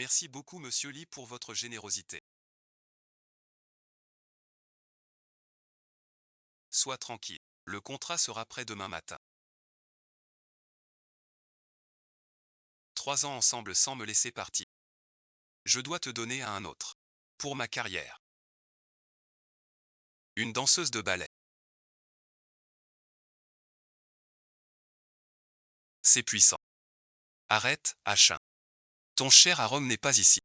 Merci beaucoup Monsieur Lee pour votre générosité. Sois tranquille. Le contrat sera prêt demain matin. 3 ans ensemble sans me laisser partir. Je dois te donner à un autre. Pour ma carrière. Une danseuse de ballet. C'est puissant. Arrête, H1. Ton cher arôme n'est pas ici.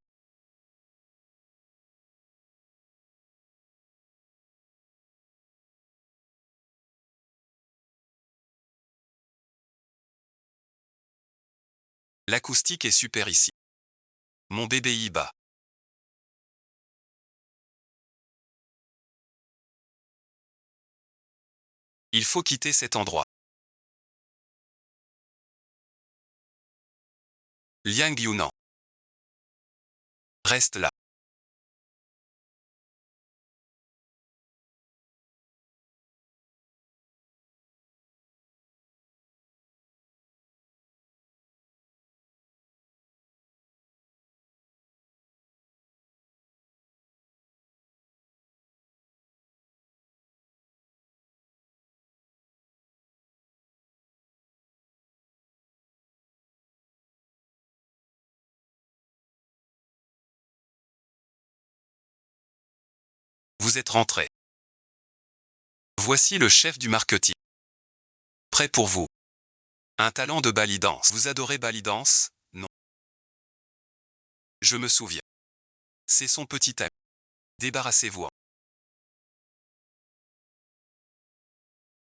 L'acoustique est super ici. Mon bébé y bat. Il faut quitter cet endroit. Liang Yunan. Reste là. Vous êtes rentré. Voici le chef du marketing. Prêt pour vous. Un talent de belly dance. Vous adorez belly dance? Non. Je me souviens. C'est son petit ami. Débarrassez-vous.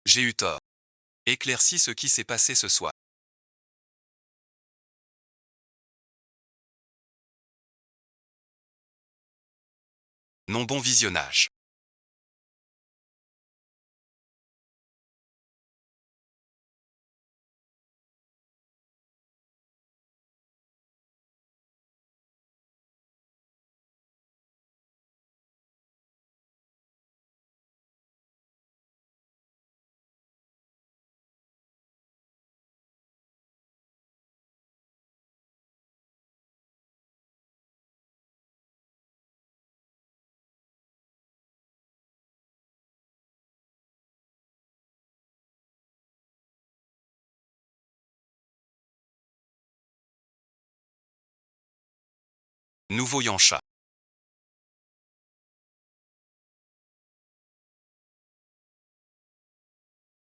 J'ai eu tort. Éclaircis ce qui s'est passé ce soir. Non, bon visionnage. Nouveau Yancha.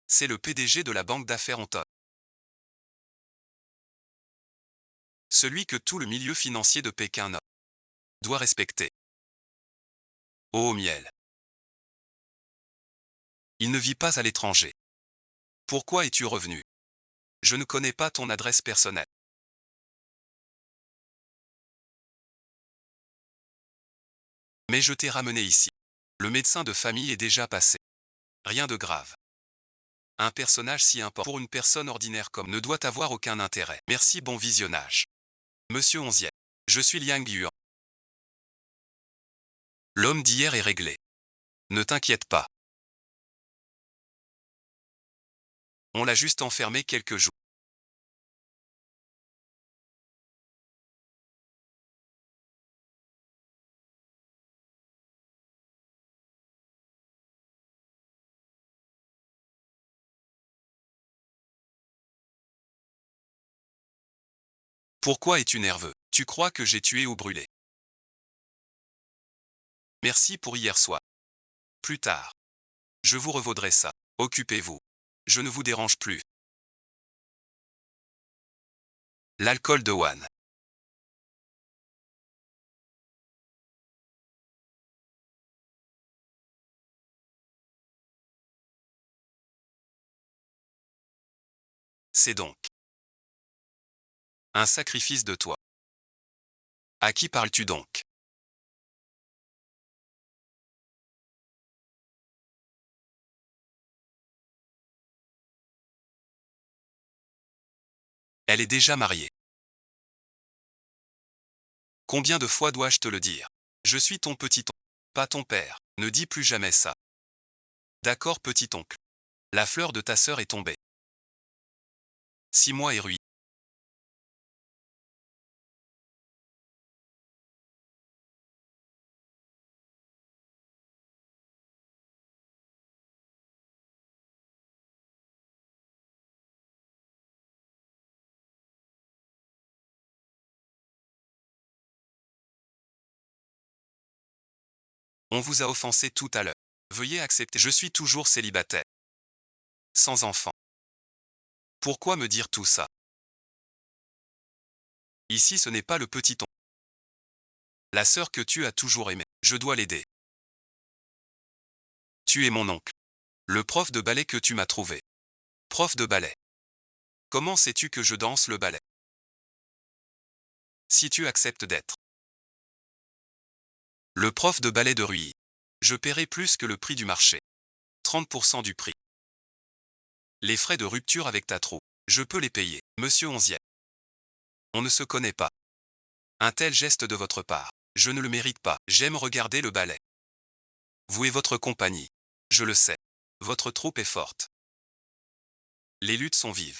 C'est le PDG de la banque d'affaires Anton. Celui que tout le milieu financier de Pékin doit respecter. Oh miel. Il ne vit pas à l'étranger. Pourquoi es-tu revenu? Je ne connais pas ton adresse personnelle. Mais je t'ai ramené ici. Le médecin de famille est déjà passé. Rien de grave. Un personnage si important pour une personne ordinaire comme ne doit avoir aucun intérêt. Merci, bon visionnage. Monsieur Onzième. Je suis Liang Yuan. L'homme d'hier est réglé. Ne t'inquiète pas. On l'a juste enfermé quelques jours. Pourquoi es-tu nerveux? Tu crois que j'ai tué ou brûlé? Merci pour hier soir. Plus tard. Je vous revaudrai ça. Occupez-vous. Je ne vous dérange plus. L'alcool de Wan. C'est donc un sacrifice de toi. À qui parles-tu donc? Elle est déjà mariée. Combien de fois dois-je te le dire? Je suis ton petit-oncle, pas ton père. Ne dis plus jamais ça. D'accord, petit-oncle. La fleur de ta sœur est tombée. 6 mois et ruine. On vous a offensé tout à l'heure. Veuillez accepter. Je suis toujours célibataire. Sans enfant. Pourquoi me dire tout ça? Ici ce n'est pas le petit ton. La sœur que tu as toujours aimée. Je dois l'aider. Tu es mon oncle. Le prof de ballet que tu m'as trouvé. Prof de ballet. Comment sais-tu que je danse le ballet? Si tu acceptes d'être le prof de ballet de Ruy, je paierai plus que le prix du marché. 30% du prix. Les frais de rupture avec ta troupe, je peux les payer. Monsieur Onzième. On ne se connaît pas. Un tel geste de votre part, je ne le mérite pas. J'aime regarder le ballet. Vous et votre compagnie. Je le sais. Votre troupe est forte. Les luttes sont vives.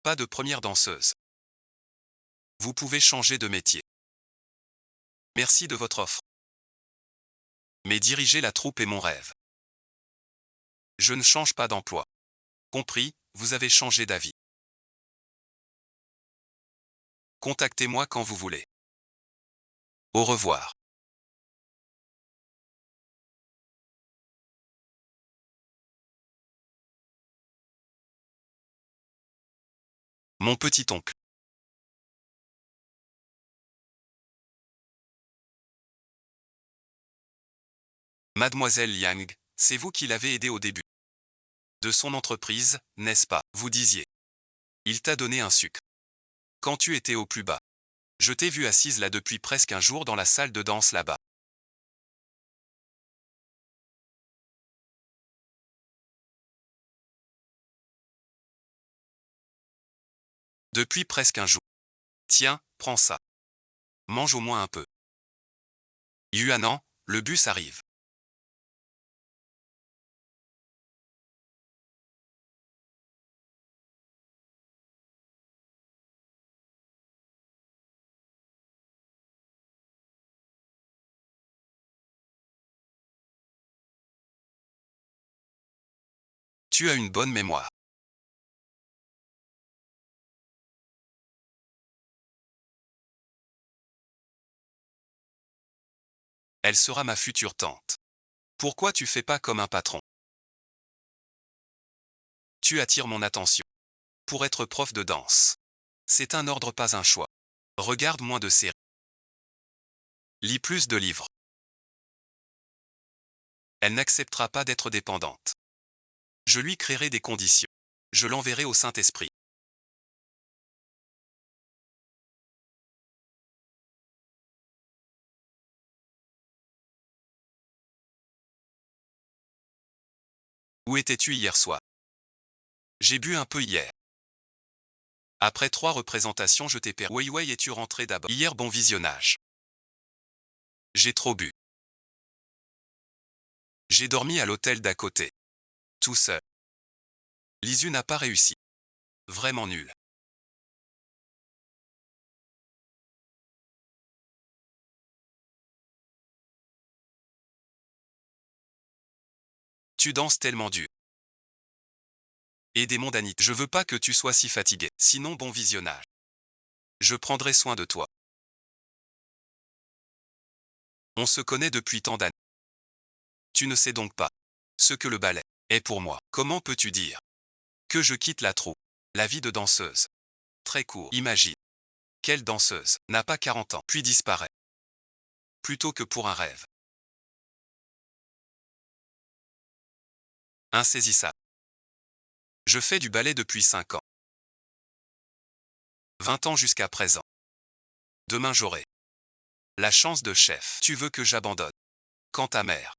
Pas de première danseuse. Vous pouvez changer de métier. Merci de votre offre. Mais diriger la troupe est mon rêve. Je ne change pas d'emploi. Compris, vous avez changé d'avis. Contactez-moi quand vous voulez. Au revoir. Mon petit oncle. Mademoiselle Yang, c'est vous qui l'avez aidé au début de son entreprise, n'est-ce pas? Vous disiez. Il t'a donné un sucre. Quand tu étais au plus bas. Je t'ai vue assise là depuis presque un jour dans la salle de danse là-bas. Depuis presque un jour. Tiens, prends ça. Mange au moins un peu. Yuanan, le bus arrive. Tu as une bonne mémoire. Elle sera ma future tante. Pourquoi tu fais pas comme un patron? Tu attires mon attention. Pour être prof de danse. C'est un ordre, pas un choix. Regarde moins de séries. Lis plus de livres. Elle n'acceptera pas d'être dépendante. Je lui créerai des conditions. Je l'enverrai au Saint-Esprit. Où étais-tu hier soir? J'ai bu un peu hier. Après 3 représentations, je t'ai perdu. Oui, es-tu rentré d'abord? Hier, bon visionnage. J'ai trop bu. J'ai dormi à l'hôtel d'à côté. Tout seul. Lisu n'a pas réussi. Vraiment nul. Tu danses tellement dur. Et des mondanites. Je veux pas que tu sois si fatigué. Sinon, bon visionnage. Je prendrai soin de toi. On se connaît depuis tant d'années. Tu ne sais donc pas ce que le ballet est pour moi. Comment peux-tu dire que je quitte la troupe? La vie de danseuse. Très court. Imagine. Quelle danseuse n'a pas 40 ans, puis disparaît. Plutôt que pour un rêve. Insaisissable. Je fais du ballet depuis 5 ans. 20 ans jusqu'à présent. Demain j'aurai la chance de chef. Tu veux que j'abandonne? Quand ta mère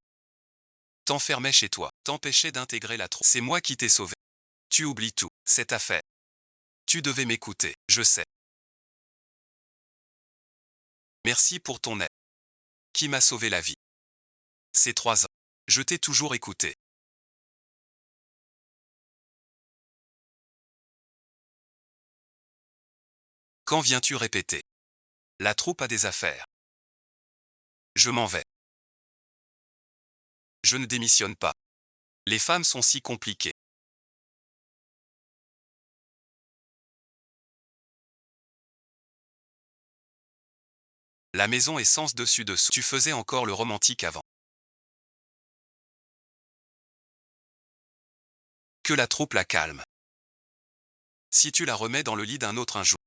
t'enfermait chez toi, t'empêchait d'intégrer la troupe. C'est moi qui t'ai sauvé. Tu oublies tout, cette affaire. Tu devais m'écouter, je sais. Merci pour ton aide. Qui m'a sauvé la vie. Ces 3 ans. Je t'ai toujours écouté. Quand viens-tu répéter? La troupe a des affaires. Je m'en vais. Je ne démissionne pas. Les femmes sont si compliquées. La maison est sens dessus dessous. Tu faisais encore le romantique avant. Que la troupe la calme. Si tu la remets dans le lit d'un autre un jour.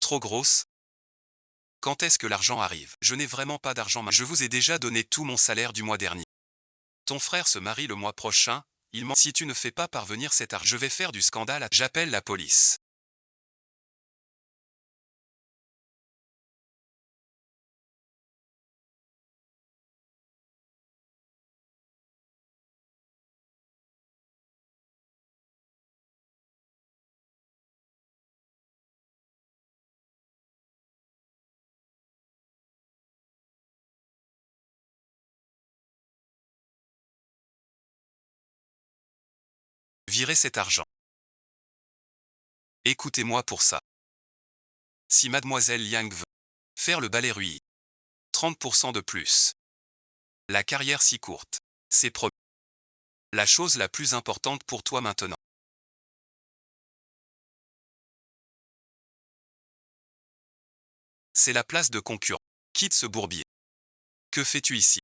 Trop grosse? Quand est-ce que l'argent arrive? Je n'ai vraiment pas d'argent. Je vous ai déjà donné tout mon salaire du mois dernier. Ton frère se marie le mois prochain, il ment. Si tu ne fais pas parvenir cet argent, je vais faire du scandale. J'appelle la police. Virez cet argent. Écoutez-moi pour ça. Si mademoiselle Liang veut faire le balai Rui, 30% de plus. La carrière si courte. C'est promis. La chose la plus importante pour toi maintenant. C'est la place de concurrent. Quitte ce bourbier. Que fais-tu ici?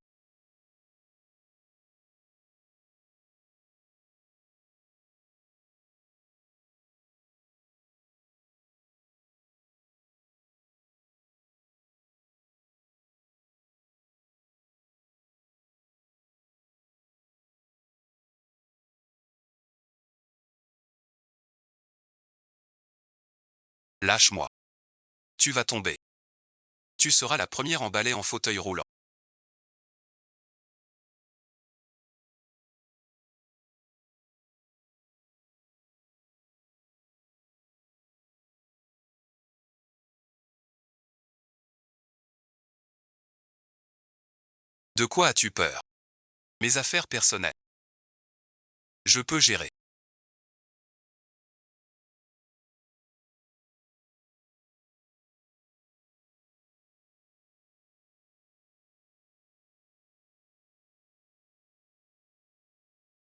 Lâche-moi. Tu vas tomber. Tu seras la première emballée en fauteuil roulant. De quoi as-tu peur? Mes affaires personnelles. Je peux gérer.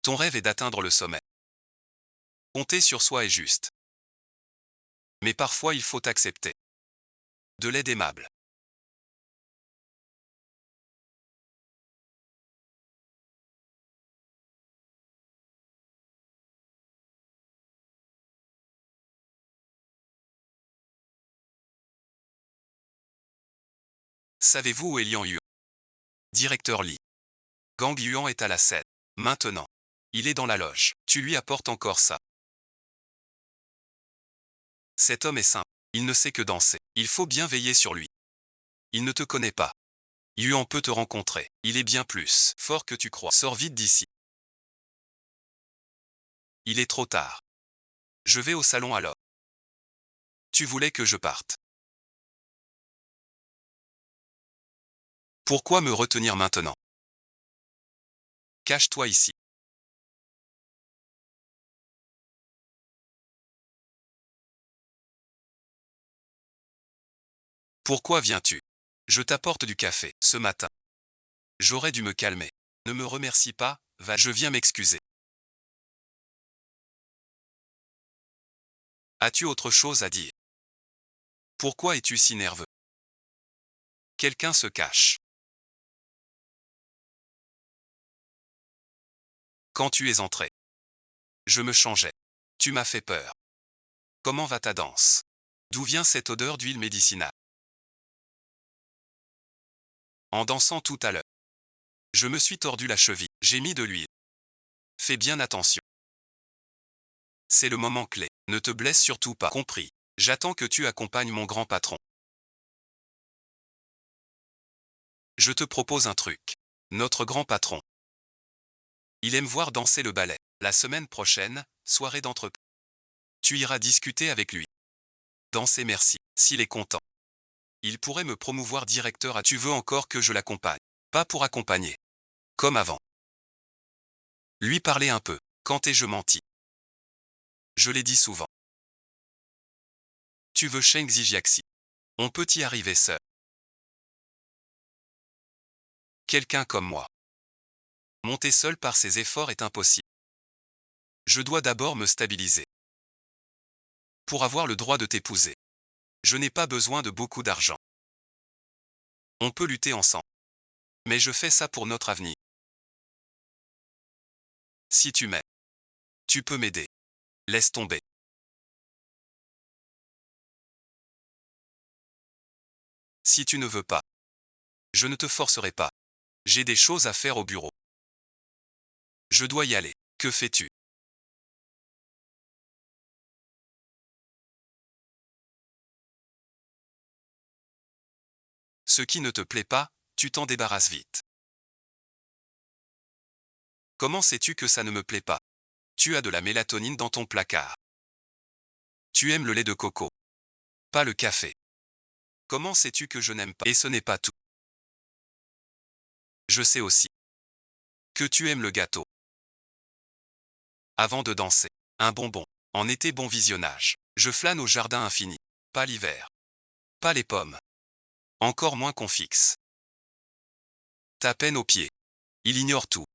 Ton rêve est d'atteindre le sommet. Compter sur soi est juste. Mais parfois il faut accepter. De l'aide aimable. Savez-vous où est Lian Yuan? Directeur Li. Gang Yuan est à la scène. Maintenant. Il est dans la loge. Tu lui apportes encore ça. Cet homme est simple. Il ne sait que danser. Il faut bien veiller sur lui. Il ne te connaît pas. Yuan peut te rencontrer. Il est bien plus fort que tu crois. Sors vite d'ici. Il est trop tard. Je vais au salon alors. Tu voulais que je parte. Pourquoi me retenir maintenant? Cache-toi ici. Pourquoi viens-tu? Je t'apporte du café, ce matin. J'aurais dû me calmer. Ne me remercie pas, va, je viens m'excuser. As-tu autre chose à dire? Pourquoi es-tu si nerveux? Quelqu'un se cache. Quand tu es entré, je me changeais. Tu m'as fait peur. Comment va ta danse? D'où vient cette odeur d'huile médicinale? En dansant tout à l'heure, je me suis tordu la cheville. J'ai mis de l'huile. Fais bien attention. C'est le moment clé. Ne te blesse surtout pas. Compris. J'attends que tu accompagnes mon grand patron. Je te propose un truc. Notre grand patron. Il aime voir danser le ballet. La semaine prochaine, soirée d'entreprise. Tu iras discuter avec lui. Danser merci. S'il est content. Il pourrait me promouvoir directeur à tu veux encore que je l'accompagne. Pas pour accompagner. Comme avant. Lui parler un peu. Quand ai-je menti? Je l'ai dit souvent. Tu veux Sheng Zijiaxi. On peut y arriver seul. Quelqu'un comme moi. Monter seul par ses efforts est impossible. Je dois d'abord me stabiliser. Pour avoir le droit de t'épouser, je n'ai pas besoin de beaucoup d'argent. On peut lutter ensemble. Mais je fais ça pour notre avenir. Si tu m'aimes, tu peux m'aider. Laisse tomber. Si tu ne veux pas, je ne te forcerai pas. J'ai des choses à faire au bureau. Je dois y aller. Que fais-tu? Ce qui ne te plaît pas, tu t'en débarrasses vite. Comment sais-tu que ça ne me plaît pas? Tu as de la mélatonine dans ton placard. Tu aimes le lait de coco, pas le café. Comment sais-tu que je n'aime pas? Et ce n'est pas tout. Je sais aussi que tu aimes le gâteau. Avant de danser, un bonbon. En été, bon visionnage. Je flâne au jardin infini. Pas l'hiver. Pas les pommes. Encore moins qu'on fixe. Ta peine aux pieds. Il ignore tout.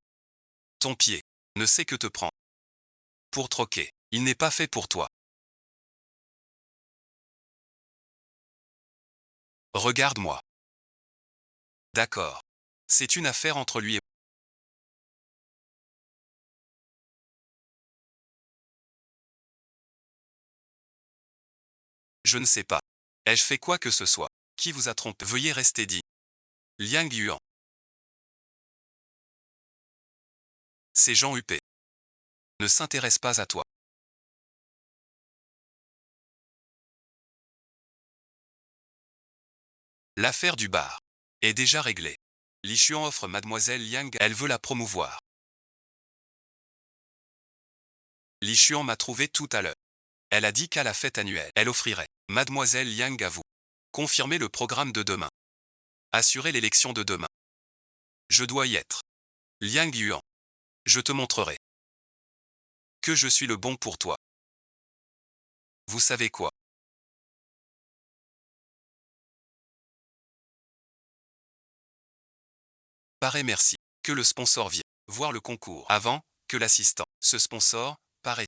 Ton pied ne sait que te prendre. Pour troquer. Il n'est pas fait pour toi. Regarde-moi. D'accord. C'est une affaire entre lui et moi. Je ne sais pas. Ai-je fait quoi que ce soit? Qui vous a trompé? Veuillez rester dit. Liang Yuan. Ces gens huppés ne s'intéressent pas à toi. L'affaire du bar est déjà réglée. Li Xuan offre Mademoiselle Liang, elle veut la promouvoir. Li Xuan m'a trouvé tout à l'heure. Elle a dit qu'à la fête annuelle, elle offrirait Mademoiselle Liang à vous. Confirmer le programme de demain. Assurer l'élection de demain. Je dois y être. Liang Yuan. Je te montrerai que je suis le bon pour toi. Vous savez quoi? Paraît merci. Que le sponsor vienne voir le concours avant que l'assistant. Ce sponsor, paraît.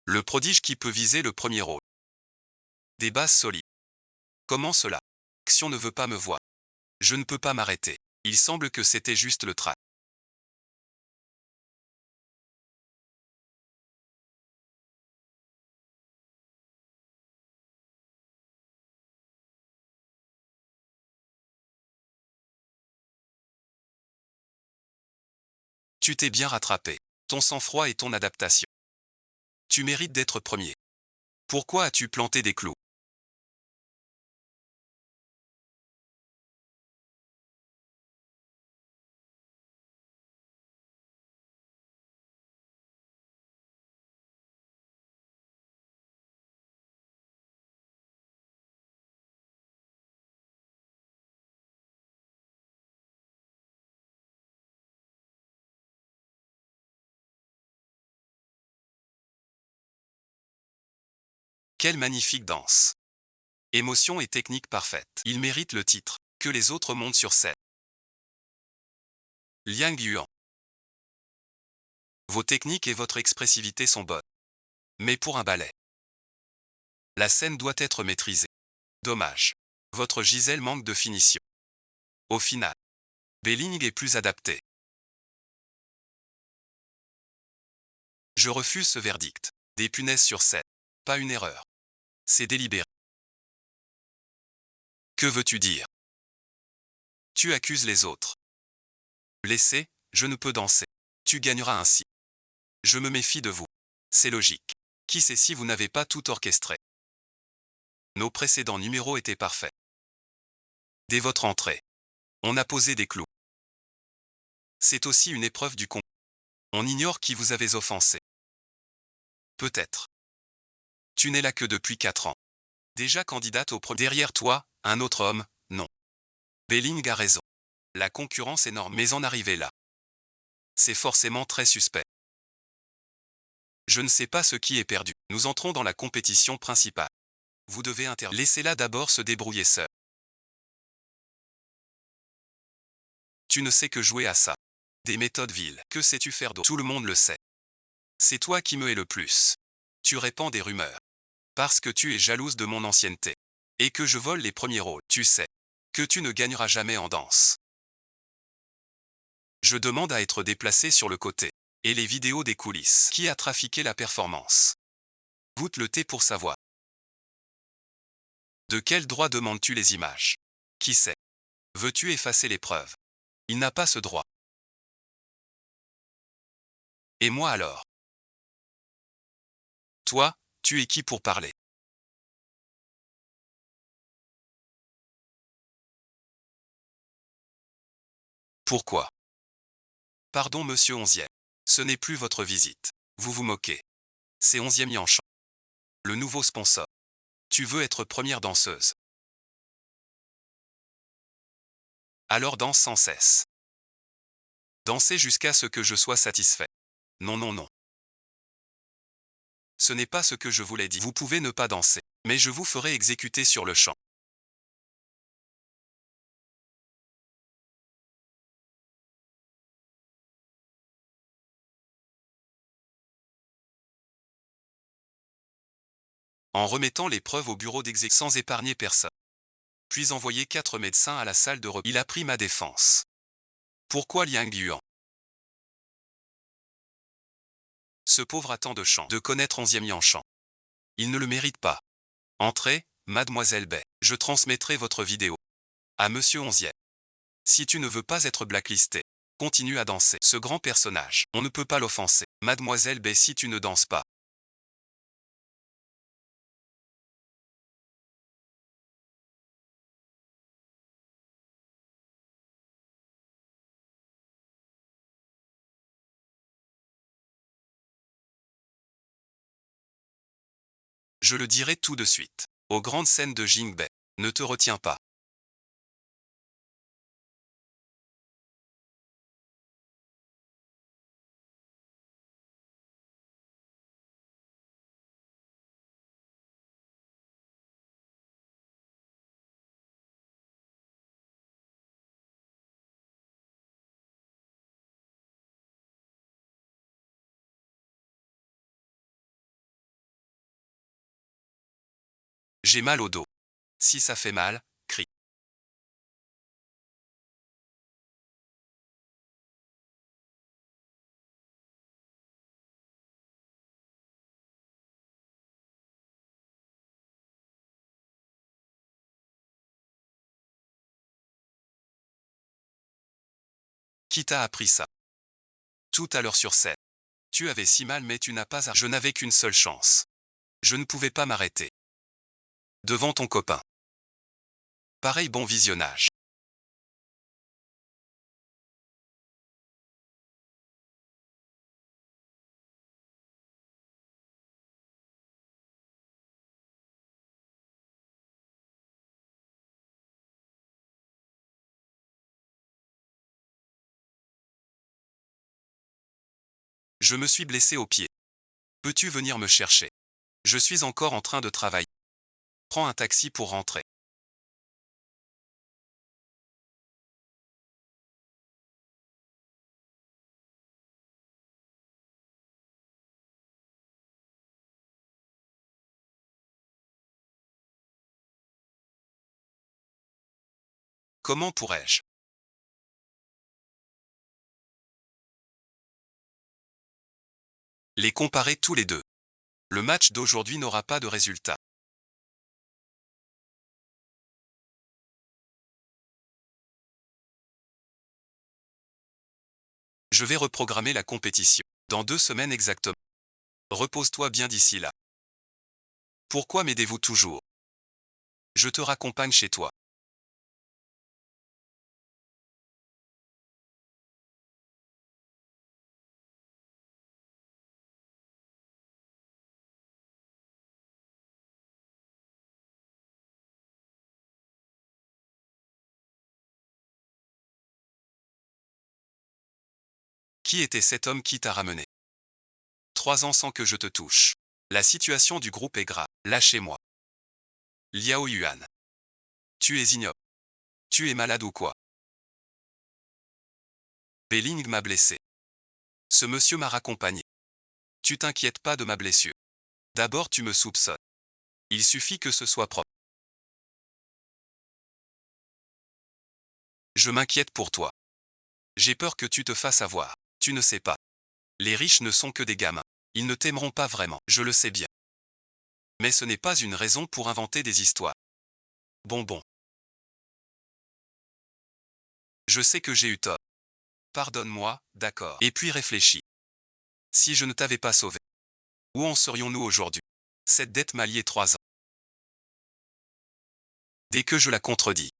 Le prodige qui peut viser le premier rôle. Des bases solides. Comment cela? Action ne veut pas me voir. Je ne peux pas m'arrêter. Il semble que c'était juste le trac. Tu t'es bien rattrapé. Ton sang-froid et ton adaptation. Tu mérites d'être premier. Pourquoi as-tu planté des clous? Quelle magnifique danse! Émotion et technique parfaite. Il mérite le titre. Que les autres montent sur scène. Liang Yuan. Vos techniques et votre expressivité sont bonnes. Mais pour un ballet, la scène doit être maîtrisée. Dommage. Votre Giselle manque de finition. Au final, Belling est plus adapté. Je refuse ce verdict. Des punaises sur scène. Pas une erreur. C'est délibéré. Que veux-tu dire? Tu accuses les autres. Laissez, je ne peux danser. Tu gagneras ainsi. Je me méfie de vous. C'est logique. Qui sait si vous n'avez pas tout orchestré? Nos précédents numéros étaient parfaits. Dès votre entrée, on a posé des clous. C'est aussi une épreuve du concours. On ignore qui vous avez offensé. Peut-être. Tu n'es là que depuis 4 ans. Déjà candidate au pro. Derrière toi, un autre homme, non. Belling a raison. La concurrence est énorme, mais en arriver là, c'est forcément très suspect. Je ne sais pas ce qui est perdu. Nous entrons dans la compétition principale. Vous devez intervenir. Laissez-la d'abord se débrouiller seule. Tu ne sais que jouer à ça. Des méthodes viles. Que sais-tu faire d'autre? Tout le monde le sait. C'est toi qui me hais le plus. Tu répands des rumeurs. Parce que tu es jalouse de mon ancienneté. Et que je vole les premiers rôles. Tu sais que tu ne gagneras jamais en danse. Je demande à être déplacé sur le côté. Et les vidéos des coulisses. Qui a trafiqué la performance? Goûte le thé pour savoir. De quel droit demandes-tu les images? Qui sait? Veux-tu effacer les preuves? Il n'a pas ce droit. Et moi alors? Toi, tu es qui pour parler? Pourquoi? Pardon monsieur Onzième. Ce n'est plus votre visite. Vous vous moquez. C'est Onzième Yanchan. Le nouveau sponsor. Tu veux être première danseuse. Alors danse sans cesse. Dansez jusqu'à ce que je sois satisfait. Non, non, non. Ce n'est pas ce que je voulais dire. Vous pouvez ne pas danser, mais je vous ferai exécuter sur le champ. En remettant les preuves au bureau d'exécution sans épargner personne. Puis envoyer 4 médecins à la salle de repos. Il a pris ma défense. Pourquoi Liang Yuan? Ce pauvre a tant de chance de connaître Onzième Yanchan. Il ne le mérite pas. Entrez, mademoiselle Bay. Je transmettrai votre vidéo à monsieur Onzième. Si tu ne veux pas être blacklisté, continue à danser. Ce grand personnage, on ne peut pas l'offenser. Mademoiselle Bay, si tu ne danses pas. Je le dirai tout de suite. Aux grandes scènes de Jingbei. Ne te retiens pas. J'ai mal au dos. Si ça fait mal, crie. Qui t'a appris ça? Tout à l'heure sur scène. Tu avais si mal mais tu n'as pas à... Je n'avais qu'une seule chance. Je ne pouvais pas m'arrêter. Devant ton copain. Pareil bon visionnage. Je me suis blessé au pied. Peux-tu venir me chercher? Je suis encore en train de travailler. Prends un taxi pour rentrer. Comment pourrais-je les comparer tous les deux? Le match d'aujourd'hui n'aura pas de résultat. Je vais reprogrammer la compétition. Dans 2 semaines exactement. Repose-toi bien d'ici là. Pourquoi m'aidez-vous toujours? Je te raccompagne chez toi. Qui était cet homme qui t'a ramené? 3 ans sans que je te touche. La situation du groupe est grave. Lâchez-moi. Liao Yuan. Tu es ignoble. Tu es malade ou quoi? Belling m'a blessé. Ce monsieur m'a raccompagné. Tu t'inquiètes pas de ma blessure. D'abord tu me soupçonnes. Il suffit que ce soit propre. Je m'inquiète pour toi. J'ai peur que tu te fasses avoir. Tu ne sais pas. Les riches ne sont que des gamins. Ils ne t'aimeront pas vraiment, je le sais bien. Mais ce n'est pas une raison pour inventer des histoires. Bon. Je sais que j'ai eu tort. Pardonne-moi, d'accord. Et puis réfléchis. Si je ne t'avais pas sauvé, où en serions-nous aujourd'hui? Cette dette m'a lié 3 ans. Dès que je la contredis,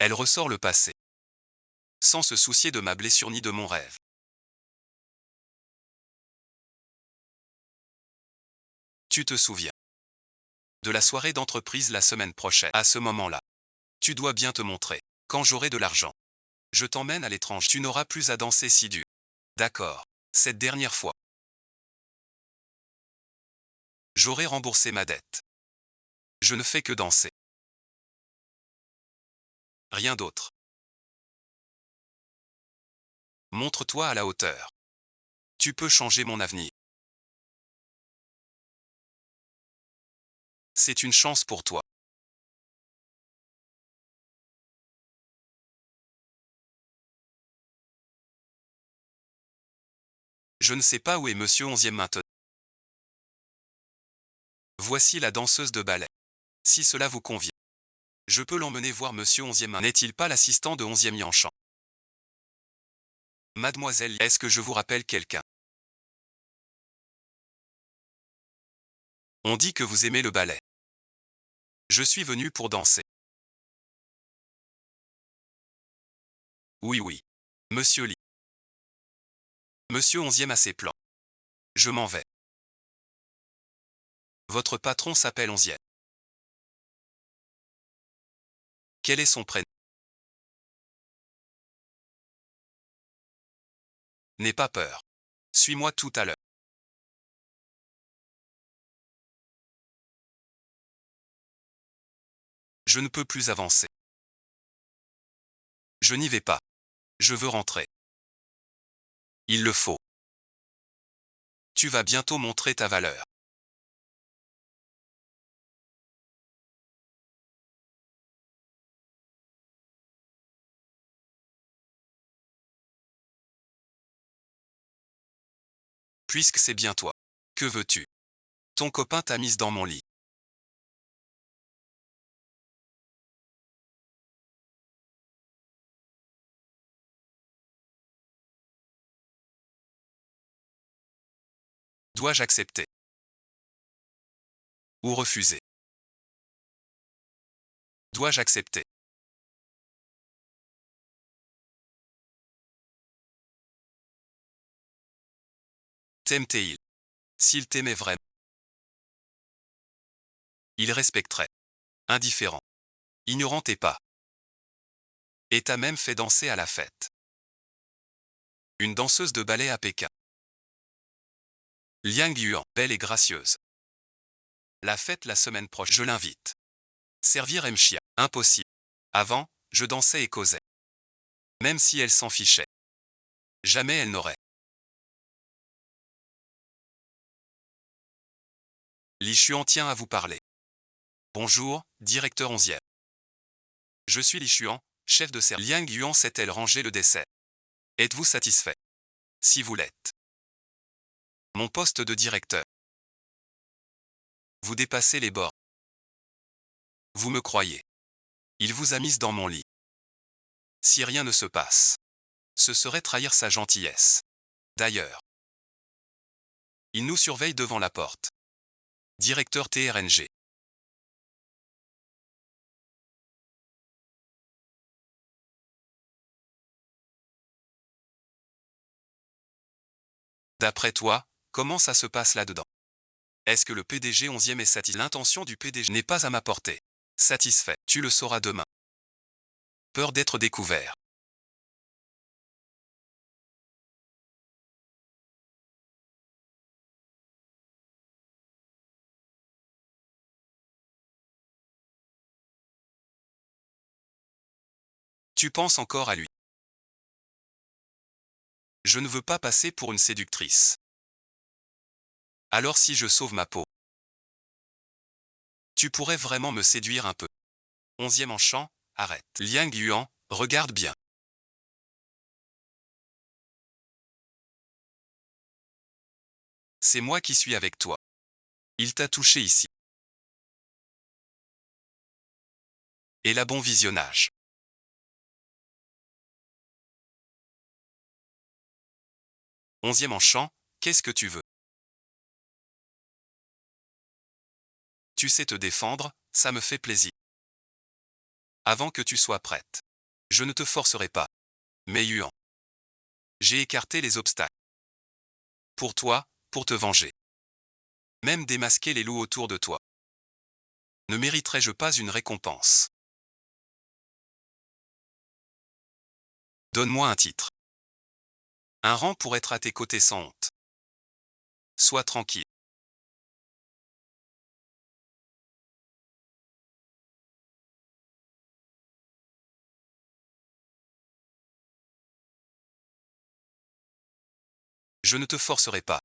elle ressort le passé. Sans se soucier de ma blessure ni de mon rêve. Tu te souviens de la soirée d'entreprise la semaine prochaine. À ce moment-là, tu dois bien te montrer. Quand j'aurai de l'argent, je t'emmène à l'étranger. Tu n'auras plus à danser si dur. D'accord. Cette dernière fois, j'aurai remboursé ma dette. Je ne fais que danser. Rien d'autre. Montre-toi à la hauteur. Tu peux changer mon avenir. C'est une chance pour toi. Je ne sais pas où est Monsieur Onzième maintenant. Voici la danseuse de ballet. Si cela vous convient, je peux l'emmener voir Monsieur Onzième. N'est-il pas l'assistant de Onzième Yanchan? Mademoiselle, est-ce que je vous rappelle quelqu'un? On dit que vous aimez le ballet. Je suis venu pour danser. Oui. Monsieur Lee. Monsieur Onzième a ses plans. Je m'en vais. Votre patron s'appelle Onzième. Quel est son prénom? N'aie pas peur. Suis-moi tout à l'heure. Je ne peux plus avancer. Je n'y vais pas. Je veux rentrer. Il le faut. Tu vas bientôt montrer ta valeur. Puisque c'est bien toi. Que veux-tu? Ton copain t'a mise dans mon lit. Dois-je accepter? Ou refuser? Dois-je accepter? T'aime-t-il? S'il t'aimait vraiment, il respecterait. Indifférent. Ignorant et pas. Et t'a même fait danser à la fête. Une danseuse de ballet à Pékin. Liang Yuan, belle et gracieuse. La fête la semaine prochaine, je l'invite. Servir Mchia, impossible. Avant, je dansais et causais. Même si elle s'en fichait. Jamais elle n'aurait. Li Xuan tient à vous parler. Bonjour, directeur 11e. Je suis Li Xuan, chef de service. Liang Yuan s'est-elle rangé le dessert. Êtes-vous satisfait? Si vous l'êtes. Mon poste de directeur. Vous dépassez les bords. Vous me croyez. Il vous a mise dans mon lit. Si rien ne se passe, ce serait trahir sa gentillesse. D'ailleurs, il nous surveille devant la porte. Directeur TRNG. D'après toi, comment ça se passe là-dedans? Est-ce que le PDG 11e est satisfait? L'intention du PDG n'est pas à ma portée. Satisfait, tu le sauras demain. Peur d'être découvert. Tu penses encore à lui. Je ne veux pas passer pour une séductrice. Alors si je sauve ma peau, tu pourrais vraiment me séduire un peu. 11e en chant, arrête. Liang Yuan, regarde bien. C'est moi qui suis avec toi. Il t'a touché ici. Et la bon visionnage. 11e en chant, qu'est-ce que tu veux? Tu sais te défendre, ça me fait plaisir. Avant que tu sois prête. Je ne te forcerai pas. Mais Yuan. J'ai écarté les obstacles. Pour toi, pour te venger. Même démasquer les loups autour de toi. Ne mériterais-je pas une récompense? Donne-moi un titre. Un rang pour être à tes côtés sans honte. Sois tranquille. Je ne te forcerai pas.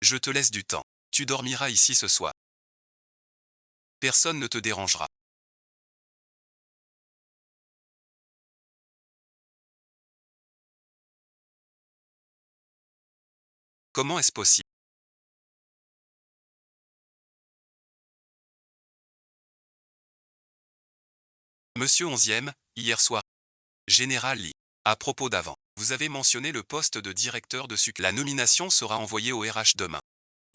Je te laisse du temps. Tu dormiras ici ce soir. Personne ne te dérangera. Comment est-ce possible? Monsieur 11e, hier soir. Général Lee. À propos d'avant, vous avez mentionné le poste de directeur de sucre. La nomination sera envoyée au RH demain.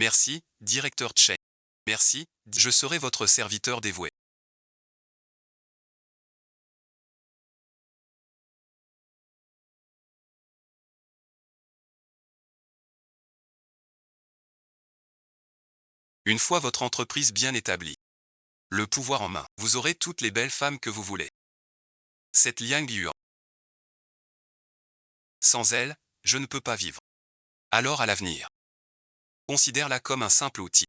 Merci, directeur Chen. Merci, je serai votre serviteur dévoué. Une fois votre entreprise bien établie, le pouvoir en main, vous aurez toutes les belles femmes que vous voulez. Cette Liang Yuan. Sans elle, je ne peux pas vivre. Alors à l'avenir, considère-la comme un simple outil.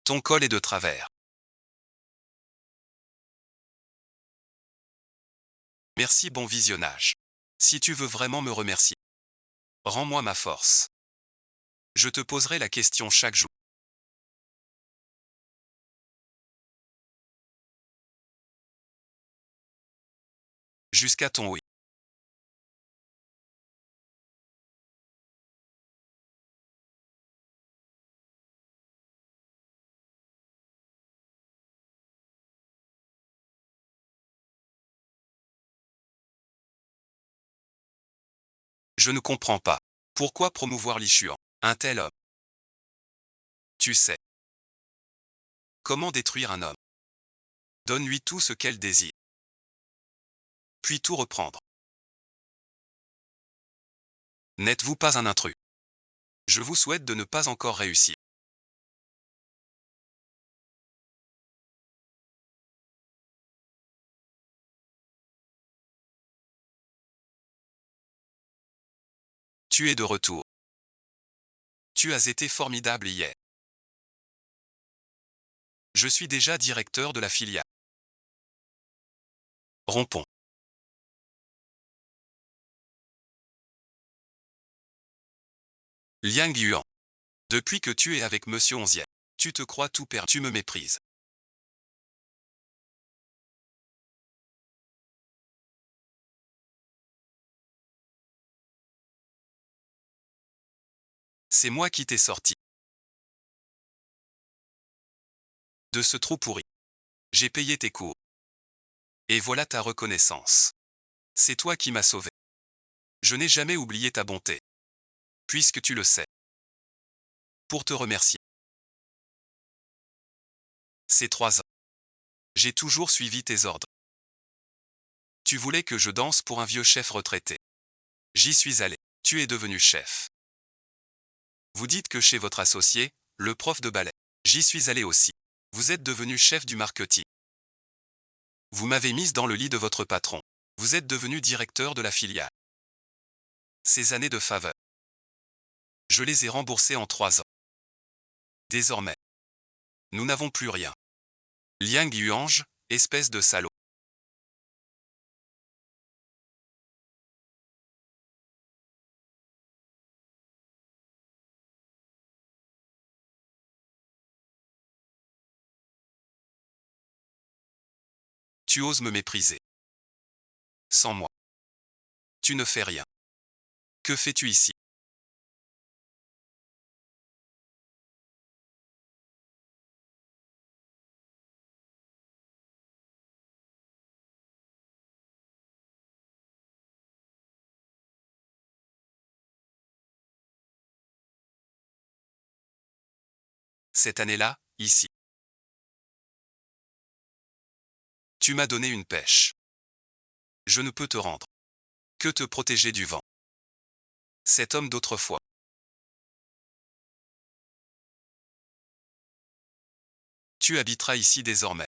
Ton col est de travers. Merci, bon visionnage. Si tu veux vraiment me remercier, rends-moi ma force. Je te poserai la question chaque jour. Jusqu'à ton oui. Je ne comprends pas. Pourquoi promouvoir l'Ishuan? Un tel homme. Tu sais. Comment détruire un homme? Donne-lui tout ce qu'elle désire. Puis tout reprendre. N'êtes-vous pas un intrus? Je vous souhaite de ne pas encore réussir. Tu es de retour. Tu as été formidable hier. Je suis déjà directeur de la filiale. Rompons. Liang Yuan. Depuis que tu es avec Monsieur Onzième, tu te crois tout perdu. Tu me méprises. C'est moi qui t'ai sorti de ce trou pourri. J'ai payé tes cours. Et voilà ta reconnaissance. C'est toi qui m'as sauvé. Je n'ai jamais oublié ta bonté. Puisque tu le sais. Pour te remercier. Ces 3 ans. J'ai toujours suivi tes ordres. Tu voulais que je danse pour un vieux chef retraité. J'y suis allé. Tu es devenu chef. Vous dites que chez votre associé, le prof de ballet. J'y suis allé aussi. Vous êtes devenu chef du marketing. Vous m'avez mise dans le lit de votre patron. Vous êtes devenu directeur de la filiale. Ces années de faveur. Je les ai remboursées en 3 ans. Désormais. Nous n'avons plus rien. Liang Yuange, espèce de salaud. Tu oses me mépriser. Sans moi. Tu ne fais rien. Que fais-tu ici? Cette année-là, ici. Tu m'as donné une pêche. Je ne peux te rendre. Que te protéger du vent. Cet homme d'autrefois. Tu habiteras ici désormais.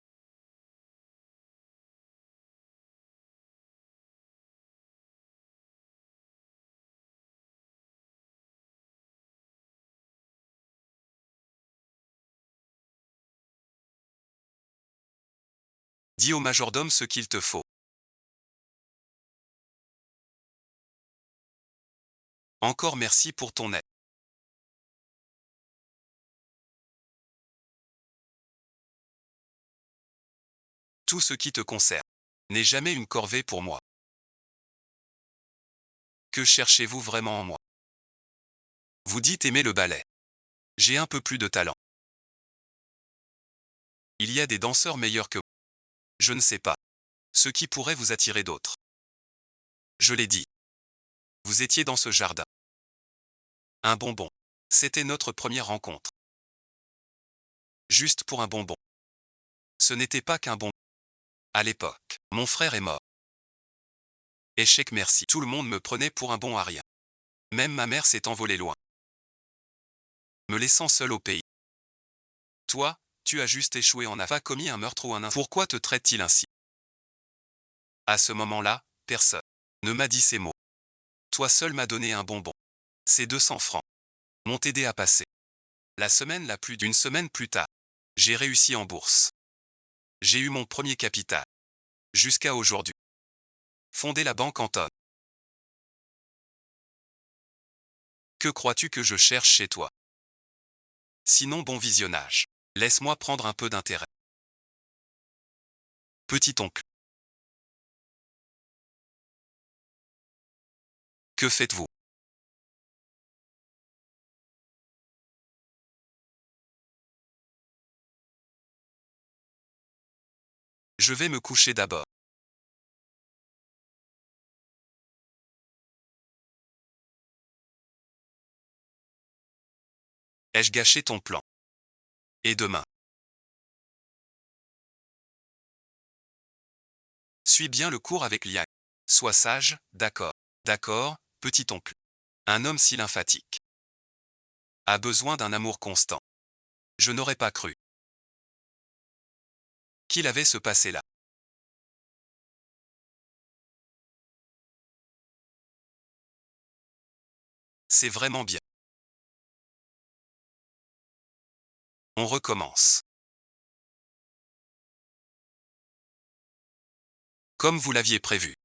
Dis au majordome ce qu'il te faut. Encore merci pour ton aide. Tout ce qui te concerne n'est jamais une corvée pour moi. Que cherchez-vous vraiment en moi? Vous dites aimer le ballet. J'ai un peu plus de talent. Il y a des danseurs meilleurs que moi. Je ne sais pas. Ce qui pourrait vous attirer d'autres. Je l'ai dit. Vous étiez dans ce jardin. Un bonbon. C'était notre première rencontre. Juste pour un bonbon. Ce n'était pas qu'un bonbon. À l'époque, mon frère est mort. Échec merci. Tout le monde me prenait pour un bon à rien. Même ma mère s'est envolée loin. Me laissant seul au pays. Toi, tu as juste échoué en pas commis un meurtre ou un infraction. Pourquoi te traite-t-il ainsi? À ce moment-là, personne ne m'a dit ces mots. Toi seul m'as donné un bonbon. Ces 200 francs m'ont aidé à passer. D'une semaine plus tard, j'ai réussi en bourse. J'ai eu mon premier capital. Jusqu'à aujourd'hui. Fonder la banque Anton. Que crois-tu que je cherche chez toi? Sinon bon visionnage. Laisse-moi prendre un peu d'intérêt. Petit oncle. Que faites-vous? Je vais me coucher d'abord. Ai-je gâché ton plan? Et demain? Suis bien le cours avec Liang. Sois sage, d'accord. D'accord, petit-oncle. Un homme si lymphatique a besoin d'un amour constant. Je n'aurais pas cru qu'il avait ce passé-là. C'est vraiment bien. On recommence. Comme vous l'aviez prévu.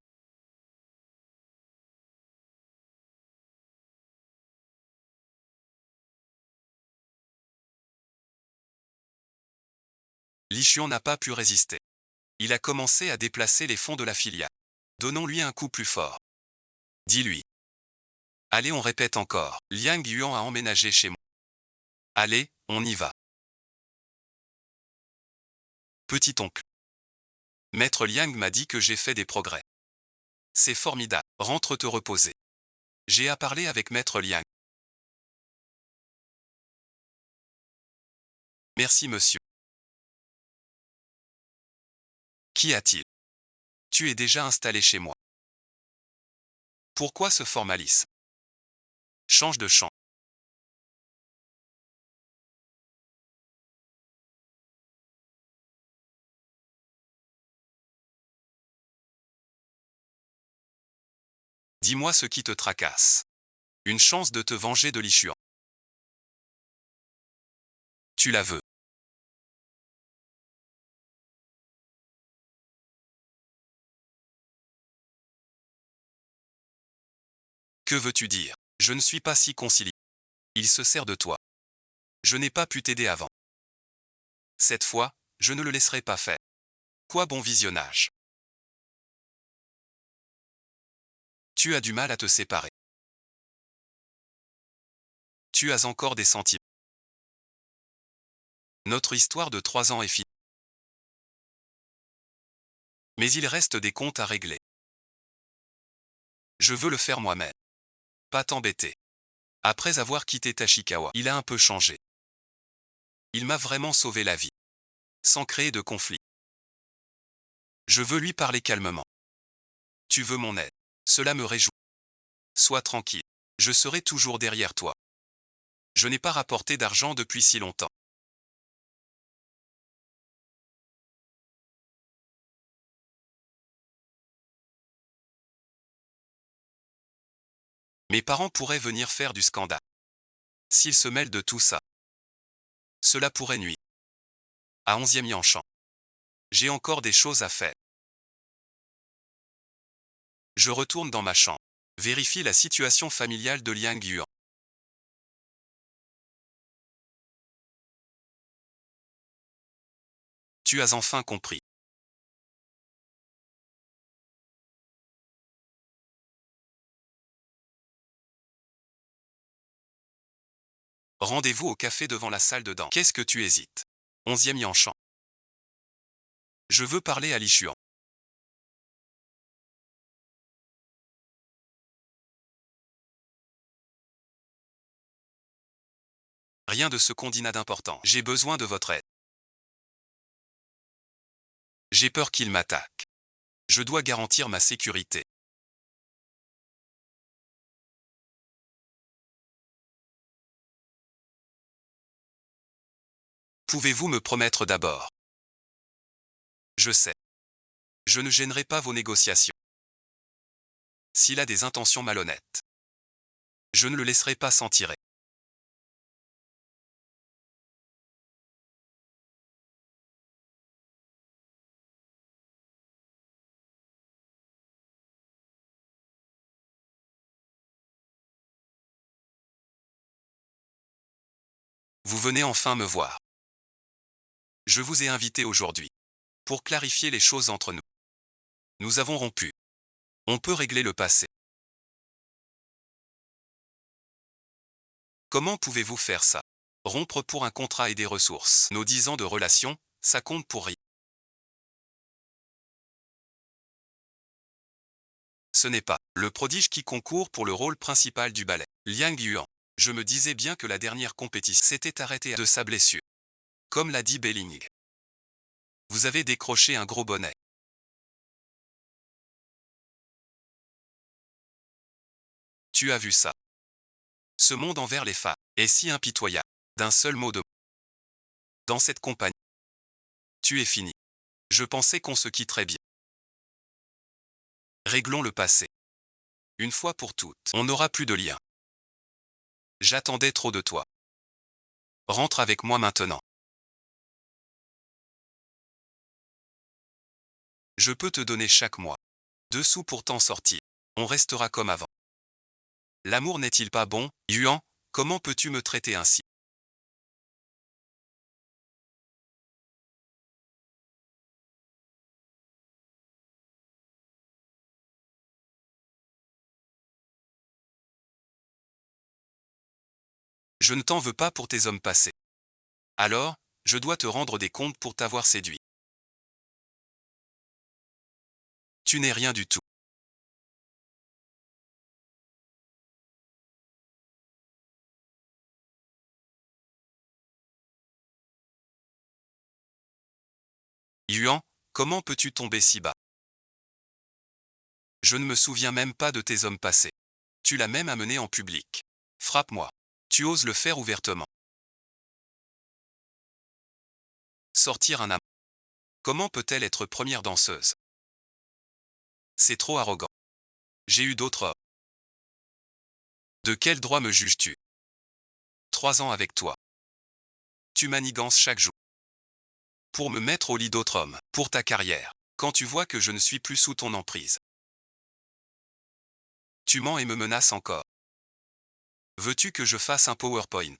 Li Xuan n'a pas pu résister. Il a commencé à déplacer les fonds de la filiale. Donnons-lui un coup plus fort. Dis-lui. Allez, on répète encore. Liang Yuan a emménagé chez moi. Allez, on y va. Petit oncle. Maître Liang m'a dit que j'ai fait des progrès. C'est formidable. Rentre te reposer. J'ai à parler avec Maître Liang. Merci monsieur. Qu'y a-t-il? Tu es déjà installé chez moi. Pourquoi ce formalisme? Change de champ. Dis-moi ce qui te tracasse. Une chance de te venger de Li Xuan. Tu la veux. Que veux-tu dire? Je ne suis pas si conciliant. Il se sert de toi. Je n'ai pas pu t'aider avant. Cette fois, je ne le laisserai pas faire. Quoi bon visionnage. Tu as du mal à te séparer. Tu as encore des sentiments. Notre histoire de 3 ans est finie. Mais il reste des comptes à régler. Je veux le faire moi-même. Pas t'embêter. Après avoir quitté Tachikawa, il a un peu changé. Il m'a vraiment sauvé la vie. Sans créer de conflit. Je veux lui parler calmement. Tu veux mon aide. Cela me réjouit. Sois tranquille. Je serai toujours derrière toi. Je n'ai pas rapporté d'argent depuis si longtemps. Mes parents pourraient venir faire du scandale. S'ils se mêlent de tout ça, cela pourrait nuire. À 11e Yanshan. J'ai encore des choses à faire. Je retourne dans ma chambre. Vérifie la situation familiale de Liang Yuan. Tu as enfin compris. Rendez-vous au café devant la salle de danse. Qu'est-ce que tu hésites? 11e Yanshan. Je veux parler à Li Xuan. Rien de ce qu'on dit n'a d'important. J'ai besoin de votre aide. J'ai peur qu'il m'attaque. Je dois garantir ma sécurité. Pouvez-vous me promettre d'abord? Je sais. Je ne gênerai pas vos négociations. S'il a des intentions malhonnêtes, je ne le laisserai pas s'en tirer. Vous venez enfin me voir. Je vous ai invité aujourd'hui pour clarifier les choses entre nous. Nous avons rompu. On peut régler le passé. Comment pouvez-vous faire ça? Rompre pour un contrat et des ressources. Nos 10 ans de relation, ça compte pour rien. Ce n'est pas le prodige qui concourt pour le rôle principal du ballet. Liang Yuan. Je me disais bien que la dernière compétition s'était arrêtée de sa blessure. Comme l'a dit Belling. Vous avez décroché un gros bonnet. Tu as vu ça. Ce monde envers les femmes est si impitoyable. D'un seul mot de dans cette compagnie. Tu es fini. Je pensais qu'on se quitterait bien. Réglons le passé. Une fois pour toutes, on n'aura plus de lien. J'attendais trop de toi. Rentre avec moi maintenant. Je peux te donner chaque mois 2 sous pour t'en sortir. On restera comme avant. L'amour n'est-il pas bon, Yuan? Comment peux-tu me traiter ainsi? Je ne t'en veux pas pour tes hommes passés. Alors, je dois te rendre des comptes pour t'avoir séduit. Tu n'es rien du tout. Yuan, comment peux-tu tomber si bas? Je ne me souviens même pas de tes hommes passés. Tu l'as même amené en public. Frappe-moi. Tu oses le faire ouvertement. Sortir un amant. Comment peut-elle être première danseuse? C'est trop arrogant. J'ai eu d'autres hommes. De quel droit me juges-tu? 3 ans avec toi. Tu manigances chaque jour. Pour me mettre au lit d'autres hommes, pour ta carrière. Quand tu vois que je ne suis plus sous ton emprise. Tu mens et me menaces encore. Veux-tu que je fasse un PowerPoint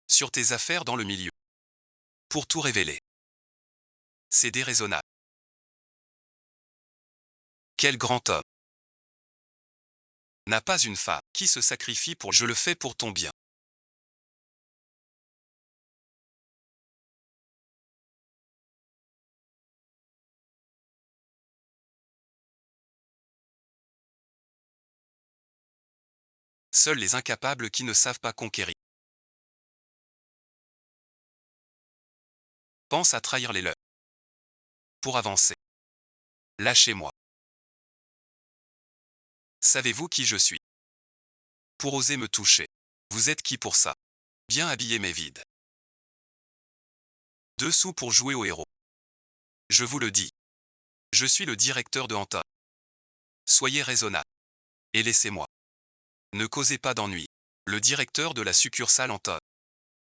sur tes affaires dans le milieu? Pour tout révéler. C'est déraisonnable. Quel grand homme n'a pas une femme qui se sacrifie pour je le fais pour ton bien. Seuls les incapables qui ne savent pas conquérir. Pense à trahir les leurs. Pour avancer. Lâchez-moi. Savez-vous qui je suis? Pour oser me toucher. Vous êtes qui pour ça? Bien habillé mais vide. 2 sous pour jouer au héros. Je vous le dis. Je suis le directeur de Anton. Soyez raisonnable. Et laissez-moi. Ne causez pas d'ennui. Le directeur de la succursale Anton.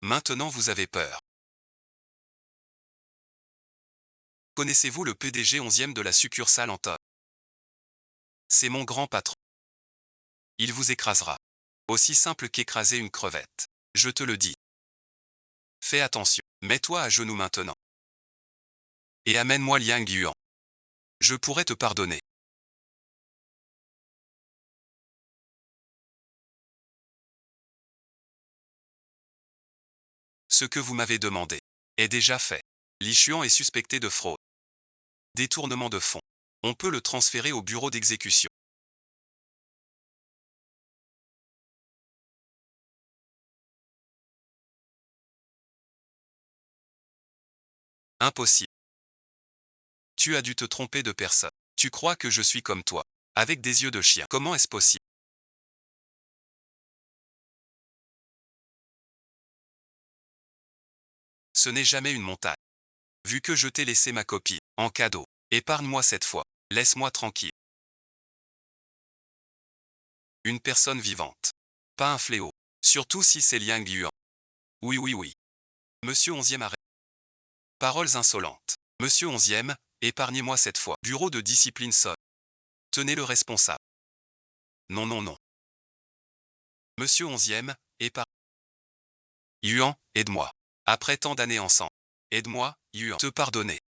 Maintenant vous avez peur. Connaissez-vous le PDG 11e de la succursale Anton? C'est mon grand patron. Il vous écrasera. Aussi simple qu'écraser une crevette. Je te le dis. Fais attention. Mets-toi à genoux maintenant. Et amène-moi Liang Yuan. Je pourrais te pardonner. Ce que vous m'avez demandé est déjà fait. Li Xuan est suspecté de fraude. Détournement de fonds. On peut le transférer au bureau d'exécution. Impossible. Tu as dû te tromper de personne. Tu crois que je suis comme toi. Avec des yeux de chien. Comment est-ce possible? Ce n'est jamais une montagne. Vu que je t'ai laissé ma copie, en cadeau. Épargne-moi cette fois. Laisse-moi tranquille. Une personne vivante. Pas un fléau. Surtout si c'est Liang Yuan. Oui, oui, oui. Monsieur 11e arrêt. Paroles insolentes. Monsieur 11e, épargnez-moi cette fois. Bureau de discipline sonne. Tenez le responsable. Non, non, non. Monsieur 11e, épargne. Yuan, aide-moi. Après tant d'années ensemble. Aide-moi, Yuan. Te pardonner.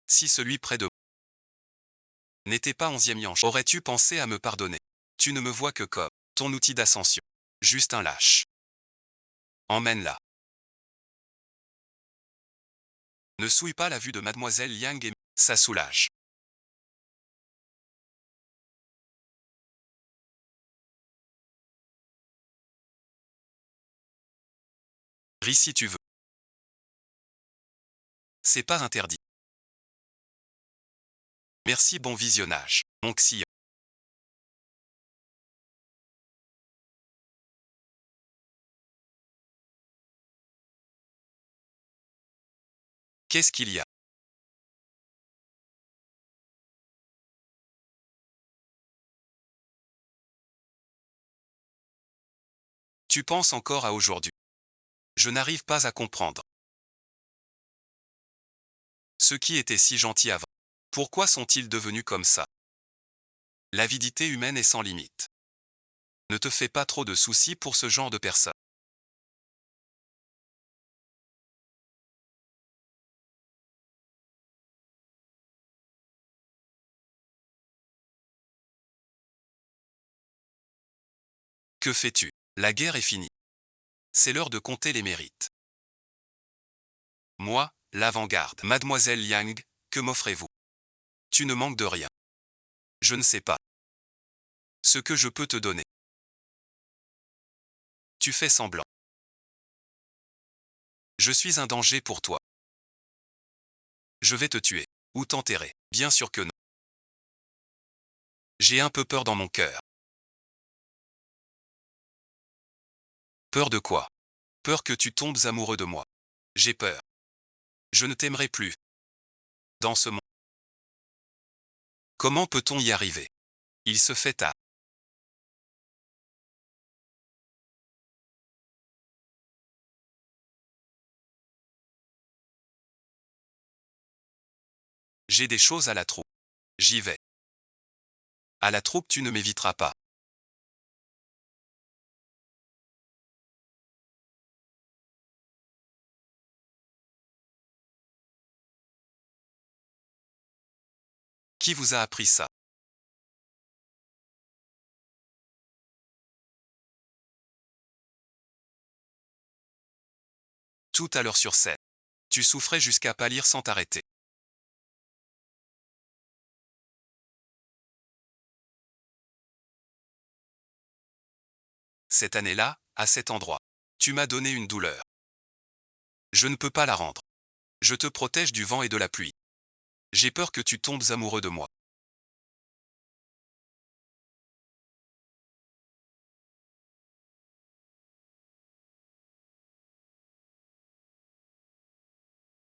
Si celui près de moi n'était pas 11e Yanch, aurais-tu pensé à me pardonner? Tu ne me vois que comme ton outil d'ascension. Juste un lâche. Emmène-la. Ne souille pas la vue de mademoiselle Liang et ça soulage. Ris si tu veux. C'est pas interdit. Merci, bon visionnage. Mon Xian. Qu'est-ce qu'il y a? Tu penses encore à aujourd'hui. Je n'arrive pas à comprendre. Ceux qui étaient si gentils avant. Pourquoi sont-ils devenus comme ça? L'avidité humaine est sans limite. Ne te fais pas trop de soucis pour ce genre de personnes. Que fais-tu? La guerre est finie. C'est l'heure de compter les mérites. Moi, l'avant-garde. Mademoiselle Yang, que m'offrez-vous? Tu ne manques de rien. Je ne sais pas. Ce que je peux te donner. Tu fais semblant. Je suis un danger pour toi. Je vais te tuer. Ou t'enterrer. Bien sûr que non. J'ai un peu peur dans mon cœur. Peur de quoi? Peur que tu tombes amoureux de moi. J'ai peur. Je ne t'aimerai plus. Dans ce monde. Comment peut-on y arriver? Il se fait tard. J'ai des choses à la troupe. J'y vais. À la troupe, tu ne m'éviteras pas. Qui vous a appris ça? Tout à l'heure sur scène. Tu souffrais jusqu'à pâlir sans t'arrêter. Cette année-là, à cet endroit. Tu m'as donné une douleur. Je ne peux pas la rendre. Je te protège du vent et de la pluie. J'ai peur que tu tombes amoureux de moi.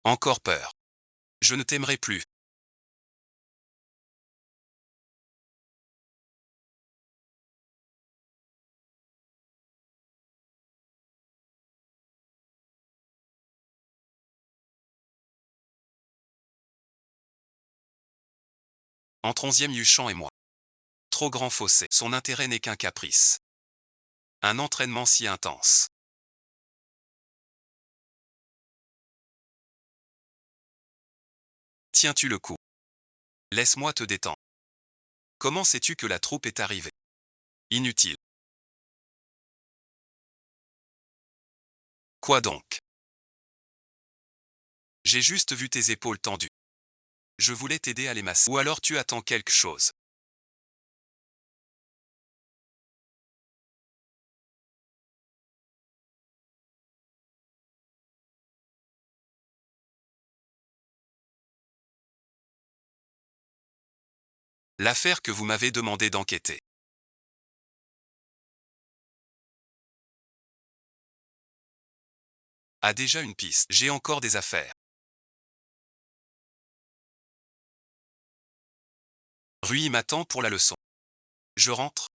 Encore peur. Je ne t'aimerai plus. Entre 11e Yuchan et moi. Trop grand fossé. Son intérêt n'est qu'un caprice. Un entraînement si intense. Tiens-tu le coup? Laisse-moi te détendre. Comment sais-tu que la troupe est arrivée? Inutile. Quoi donc? J'ai juste vu tes épaules tendues. Je voulais t'aider à les masser. Ou alors tu attends quelque chose. L'affaire que vous m'avez demandé d'enquêter. A déjà une piste. J'ai encore des affaires. Rui m'attend pour la leçon. Je rentre.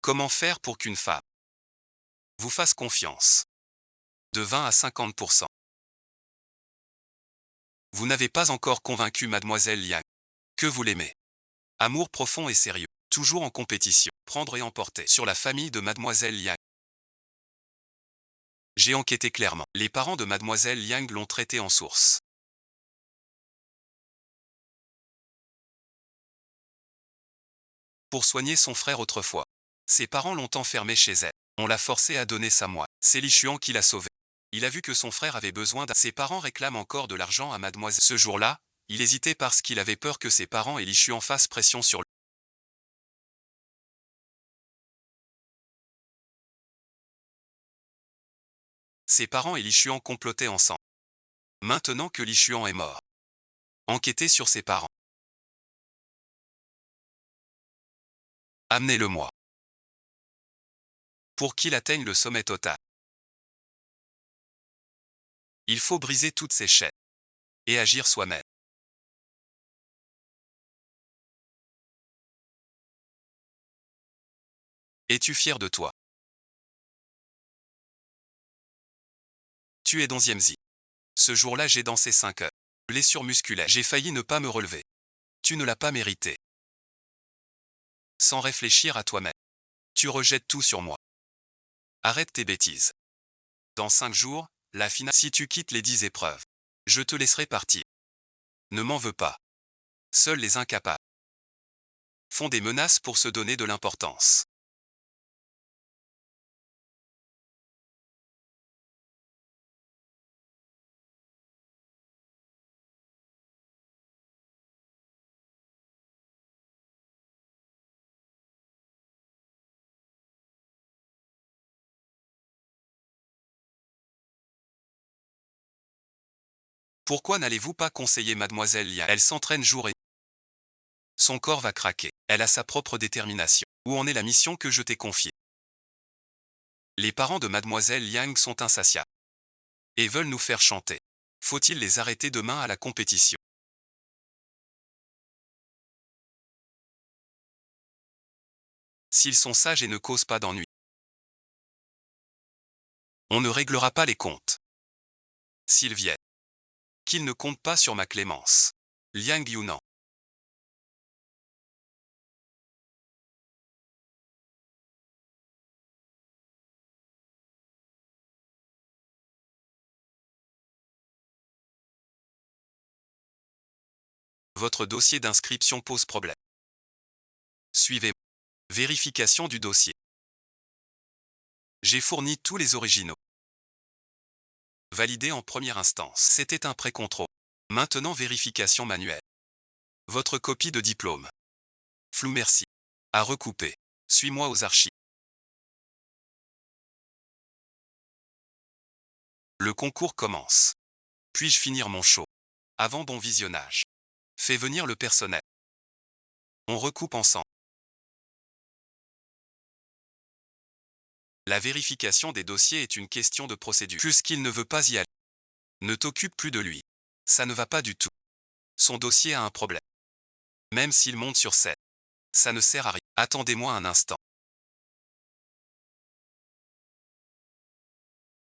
Comment faire pour qu'une femme vous fasse confiance? De 20 à 50%. Vous n'avez pas encore convaincu Mademoiselle Yang que vous l'aimez. Amour profond et sérieux. Toujours en compétition. Prendre et emporter sur la famille de Mademoiselle Yang. J'ai enquêté clairement. Les parents de Mademoiselle Yang l'ont traité en source. Pour soigner son frère autrefois. Ses parents l'ont enfermé chez elle. On l'a forcé à donner sa moelle. C'est Li Xuan qui l'a sauvé. Il a vu que son frère avait besoin d'un. Ses parents réclament encore de l'argent à Mademoiselle. Ce jour-là, Il hésitait parce qu'il avait peur que ses parents et Li Xuan fassent pression sur lui. Ses parents et Li Xuan complotaient ensemble. Maintenant que Li Xuan est mort, enquêtez sur ses parents. Amenez-le-moi. Pour qu'il atteigne le sommet total, il faut briser toutes ces chaînes et agir soi-même. Es-tu fier de toi? Tu es 11e Zi. Ce jour-là j'ai dansé 5 heures. Blessure musculaire. J'ai failli ne pas me relever. Tu ne l'as pas mérité. Sans réfléchir à toi-même. Tu rejettes tout sur moi. Arrête tes bêtises. Dans 5 jours, la finale. Si tu quittes les 10 épreuves, je te laisserai partir. Ne m'en veux pas. Seuls les incapables font des menaces pour se donner de l'importance. Pourquoi n'allez-vous pas conseiller mademoiselle Liang? Elle s'entraîne jour et nuit. Son corps va craquer. Elle a sa propre détermination. Où en est la mission que je t'ai confiée? Les parents de mademoiselle Liang sont insatiables et veulent nous faire chanter. Faut-il les arrêter demain à la compétition? S'ils sont sages et ne causent pas d'ennui, on ne réglera pas les comptes. S'ils viennent, qu'ils ne comptent pas sur ma clémence. Liang Yunan. Votre dossier d'inscription pose problème. Suivez. Vérification du dossier. J'ai fourni tous les originaux. Validé en première instance. C'était un pré-contrôle. Maintenant vérification manuelle. Votre copie de diplôme. Flou merci. À recouper. Suis-moi aux archives. Le concours commence. Puis-je finir mon show? Avant bon visionnage. Fais venir le personnel. On recoupe ensemble. La vérification des dossiers est une question de procédure. Puisqu'il ne veut pas y aller, ne t'occupe plus de lui. Ça ne va pas du tout. Son dossier a un problème. Même s'il monte sur scène, ça ne sert à rien. Attendez-moi un instant.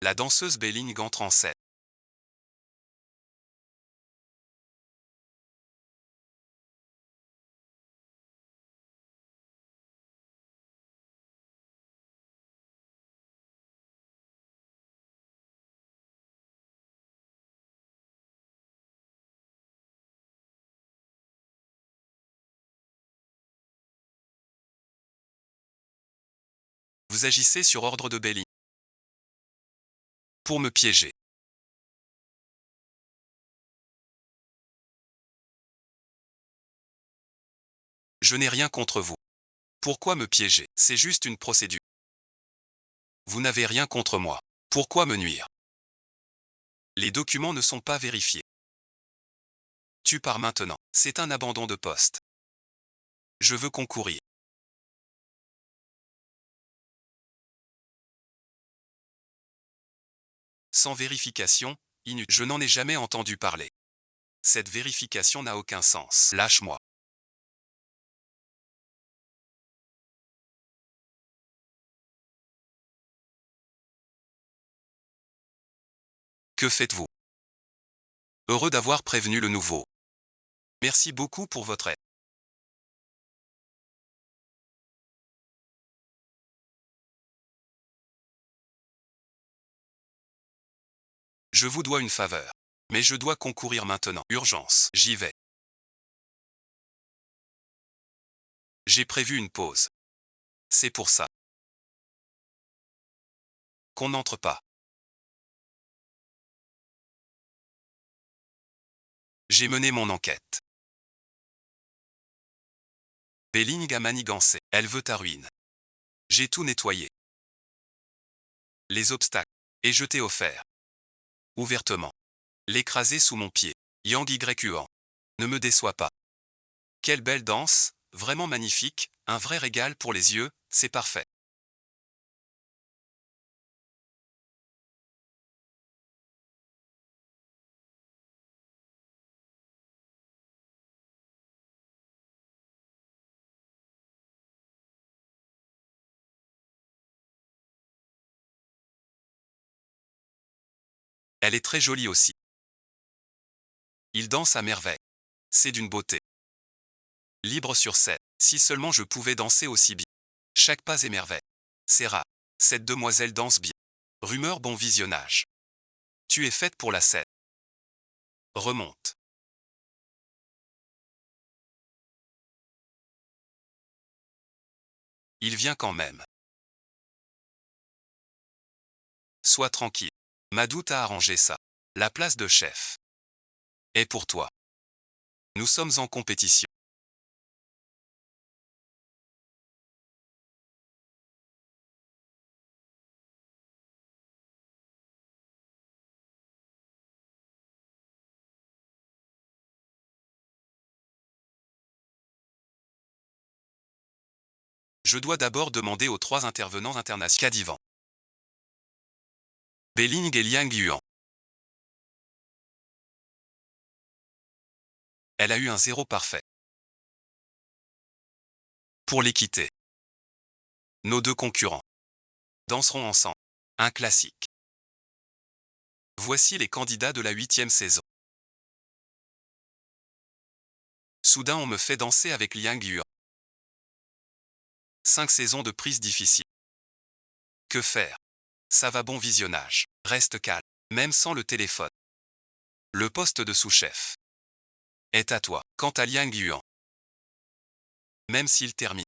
La danseuse Belling entre en scène. Vous agissez sur ordre de Belling. Pour me piéger. Je n'ai rien contre vous. Pourquoi me piéger? C'est juste une procédure. Vous n'avez rien contre moi. Pourquoi me nuire? Les documents ne sont pas vérifiés. Tu pars maintenant. C'est un abandon de poste. Je veux concourir. Sans vérification, inutile. Je n'en ai jamais entendu parler. Cette vérification n'a aucun sens. Lâche-moi. Que faites-vous? Heureux d'avoir prévenu le nouveau. Merci beaucoup pour votre aide. Je vous dois une faveur. Mais je dois concourir maintenant. Urgence. J'y vais. J'ai prévu une pause. C'est pour ça qu'on n'entre pas. J'ai mené mon enquête. Belling a manigancé. Elle veut ta ruine. J'ai tout nettoyé. Les obstacles. Et je t'ai offert. Ouvertement. L'écraser sous mon pied. Yang Yuan. Ne me déçois pas. Quelle belle danse, vraiment magnifique, un vrai régal pour les yeux, c'est parfait. Elle est très jolie aussi. Il danse à merveille. C'est d'une beauté. Libre sur scène. Si seulement je pouvais danser aussi bien. Chaque pas est merveille. C'est rare. Cette demoiselle danse bien. Rumeur bon visionnage. Tu es faite pour la scène. Remonte. Il vient quand même. Sois tranquille. Madou t'a arrangé ça. La place de chef est pour toi. Nous sommes en compétition. Je dois d'abord demander aux 3 intervenants internationaux. Cadivan. Belling et Liang Yuan. Elle a eu un 0 parfait. Pour l'équité. Nos 2 concurrents danseront ensemble. Un classique. Voici les candidats de la 8e saison. Soudain on me fait danser avec Liang Yuan. 5 saisons de prise difficile. Que faire? Ça va bon visionnage. Reste calme. Même sans le téléphone. Le poste de sous-chef est à toi. Quant à Liang Yuan, même s'il termine,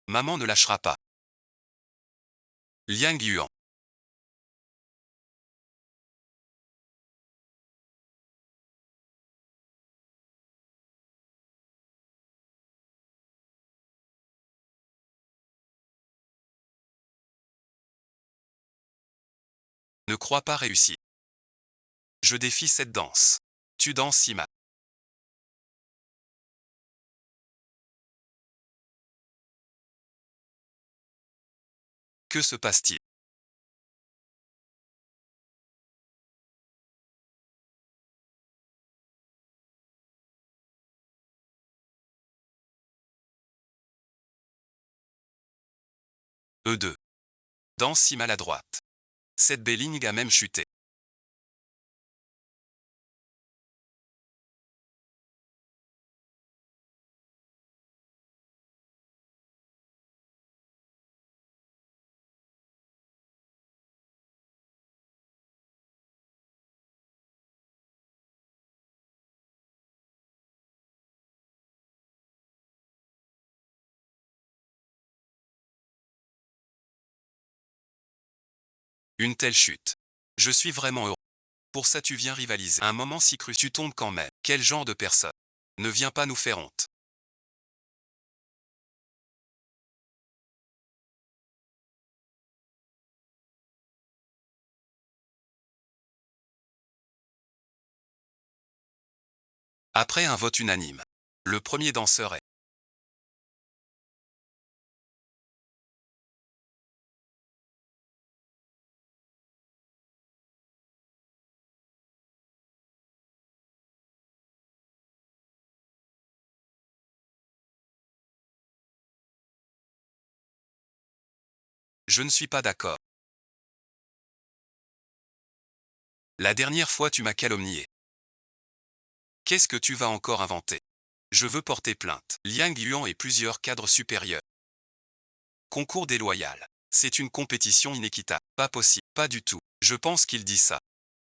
maman ne lâchera pas. Liang Yuan. Ne crois pas réussir. Je défie cette danse. Tu danses si mal. Que se passe-t-il? Eux deux. Danse si maladroite. Cette Belling a même chuté. Une telle chute. Je suis vraiment heureux. Pour ça tu viens rivaliser. Un moment si cru, tu tombes quand même. Quel genre de personne? Ne viens pas nous faire honte. Après un vote unanime, le premier danseur est Je ne suis pas d'accord. La dernière fois tu m'as calomnié. Qu'est-ce que tu vas encore inventer? Je veux porter plainte. Liang Yuan et plusieurs cadres supérieurs. Concours déloyal. C'est une compétition inéquitable. Pas possible. Pas du tout. Je pense qu'il dit ça.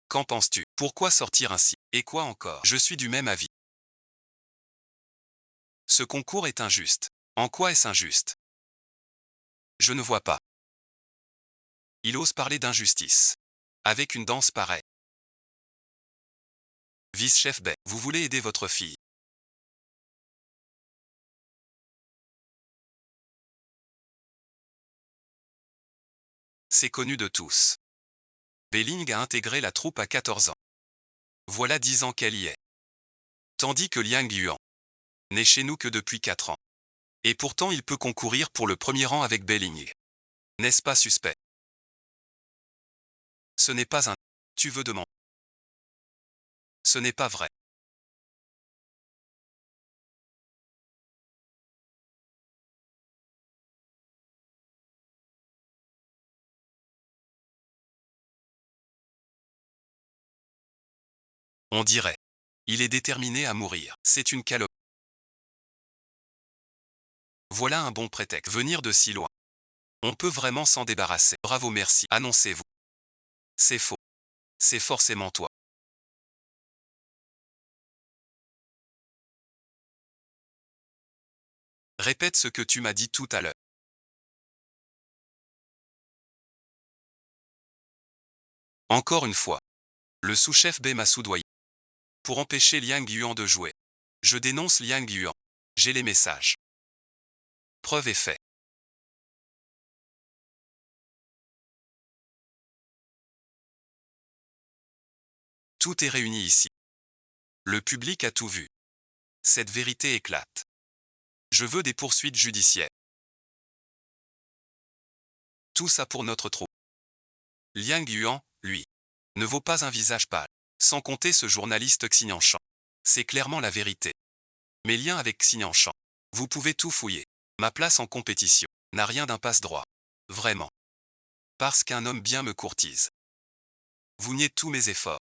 Qu'en penses-tu? Pourquoi sortir ainsi? Et quoi encore? Je suis du même avis. Ce concours est injuste. En quoi est-ce injuste? Je ne vois pas. Il ose parler d'injustice. Avec une danse pareille. Vice-chef B. Vous voulez aider votre fille. C'est connu de tous. Belling a intégré la troupe à 14 ans. Voilà 10 ans qu'elle y est. Tandis que Liang Yuan n'est chez nous que depuis 4 ans. Et pourtant il peut concourir pour le premier rang avec Belling. N'est-ce pas suspect? Ce n'est pas un... Tu veux demander? Ce n'est pas vrai. On dirait. Il est déterminé à mourir. C'est une calomnie. Voilà un bon prétexte. Venir de si loin. On peut vraiment s'en débarrasser. Bravo, merci. Annoncez-vous. C'est faux. C'est forcément toi. Répète ce que tu m'as dit tout à l'heure. Encore une fois. Le sous-chef B m'a soudoyé. Pour empêcher Liang Yuan de jouer. Je dénonce Liang Yuan. J'ai les messages. Preuve et fait. Tout est réuni ici. Le public a tout vu. Cette vérité éclate. Je veux des poursuites judiciaires. Tout ça pour notre troupe. Liang Yuan, lui, ne vaut pas un visage pâle. Sans compter ce journaliste Xianchan. C'est clairement la vérité. Mes liens avec Xianchan. Vous pouvez tout fouiller. Ma place en compétition n'a rien d'un passe-droit. Vraiment. Parce qu'un homme bien me courtise. Vous niez tous mes efforts.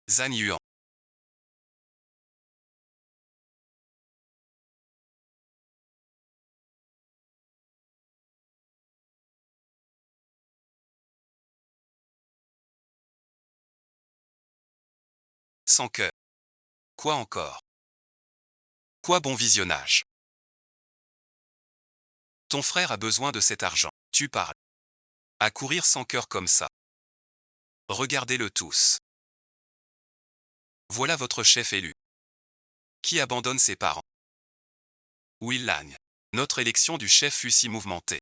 Zhang Yuan. Sans cœur. Quoi encore? Quoi bon visionnage? Ton frère a besoin de cet argent. Tu parles. À courir sans cœur comme ça. Regardez-le tous. Voilà votre chef élu. Qui abandonne ses parents. Will Lang. Notre élection du chef fut si mouvementée.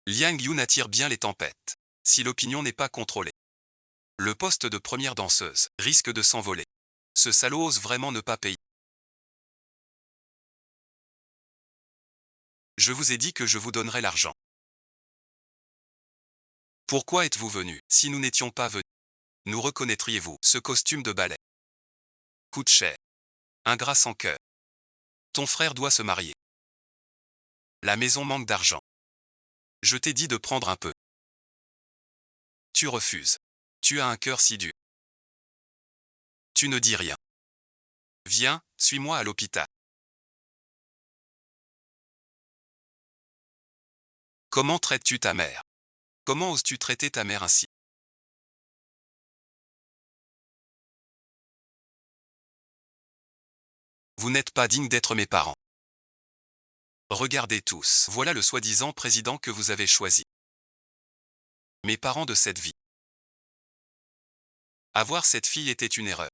Liang Yun attire bien les tempêtes. Si l'opinion n'est pas contrôlée. Le poste de première danseuse risque de s'envoler. Ce salaud ose vraiment ne pas payer. Je vous ai dit que je vous donnerais l'argent. Pourquoi êtes-vous venu? Si nous n'étions pas venus, nous reconnaîtriez-vous ce costume de ballet? Coûte cher. Ingrat sans cœur. Ton frère doit se marier. La maison manque d'argent. Je t'ai dit de prendre un peu. Tu refuses. Tu as un cœur si dur. Tu ne dis rien. Viens, suis-moi à l'hôpital. Comment traites-tu ta mère? Comment oses-tu traiter ta mère ainsi? Vous n'êtes pas digne d'être mes parents. Regardez tous, voilà le soi-disant président que vous avez choisi. Mes parents de cette vie. Avoir cette fille était une erreur.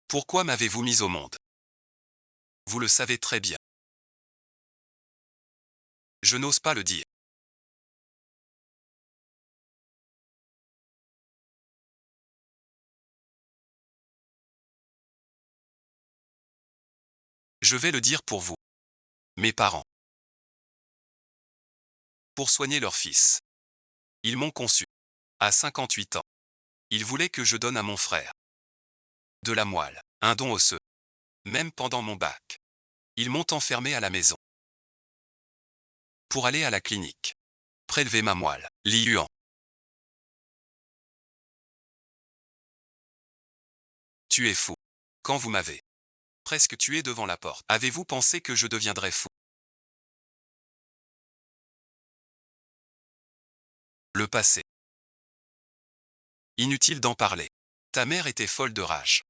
Pourquoi m'avez-vous mis au monde? Vous le savez très bien. Je n'ose pas le dire. Je vais le dire pour vous. Mes parents. Pour soigner leur fils. Ils m'ont conçu. À 58 ans. Ils voulaient que je donne à mon frère. De la moelle. Un don osseux. Même pendant mon bac. Ils m'ont enfermé à la maison. Pour aller à la clinique. Prélever ma moelle. Li Yuan. Tu es fou. Quand vous m'avez presque tué devant la porte, avez-vous pensé que je deviendrais fou? Le passé. Inutile d'en parler. Ta mère était folle de rage.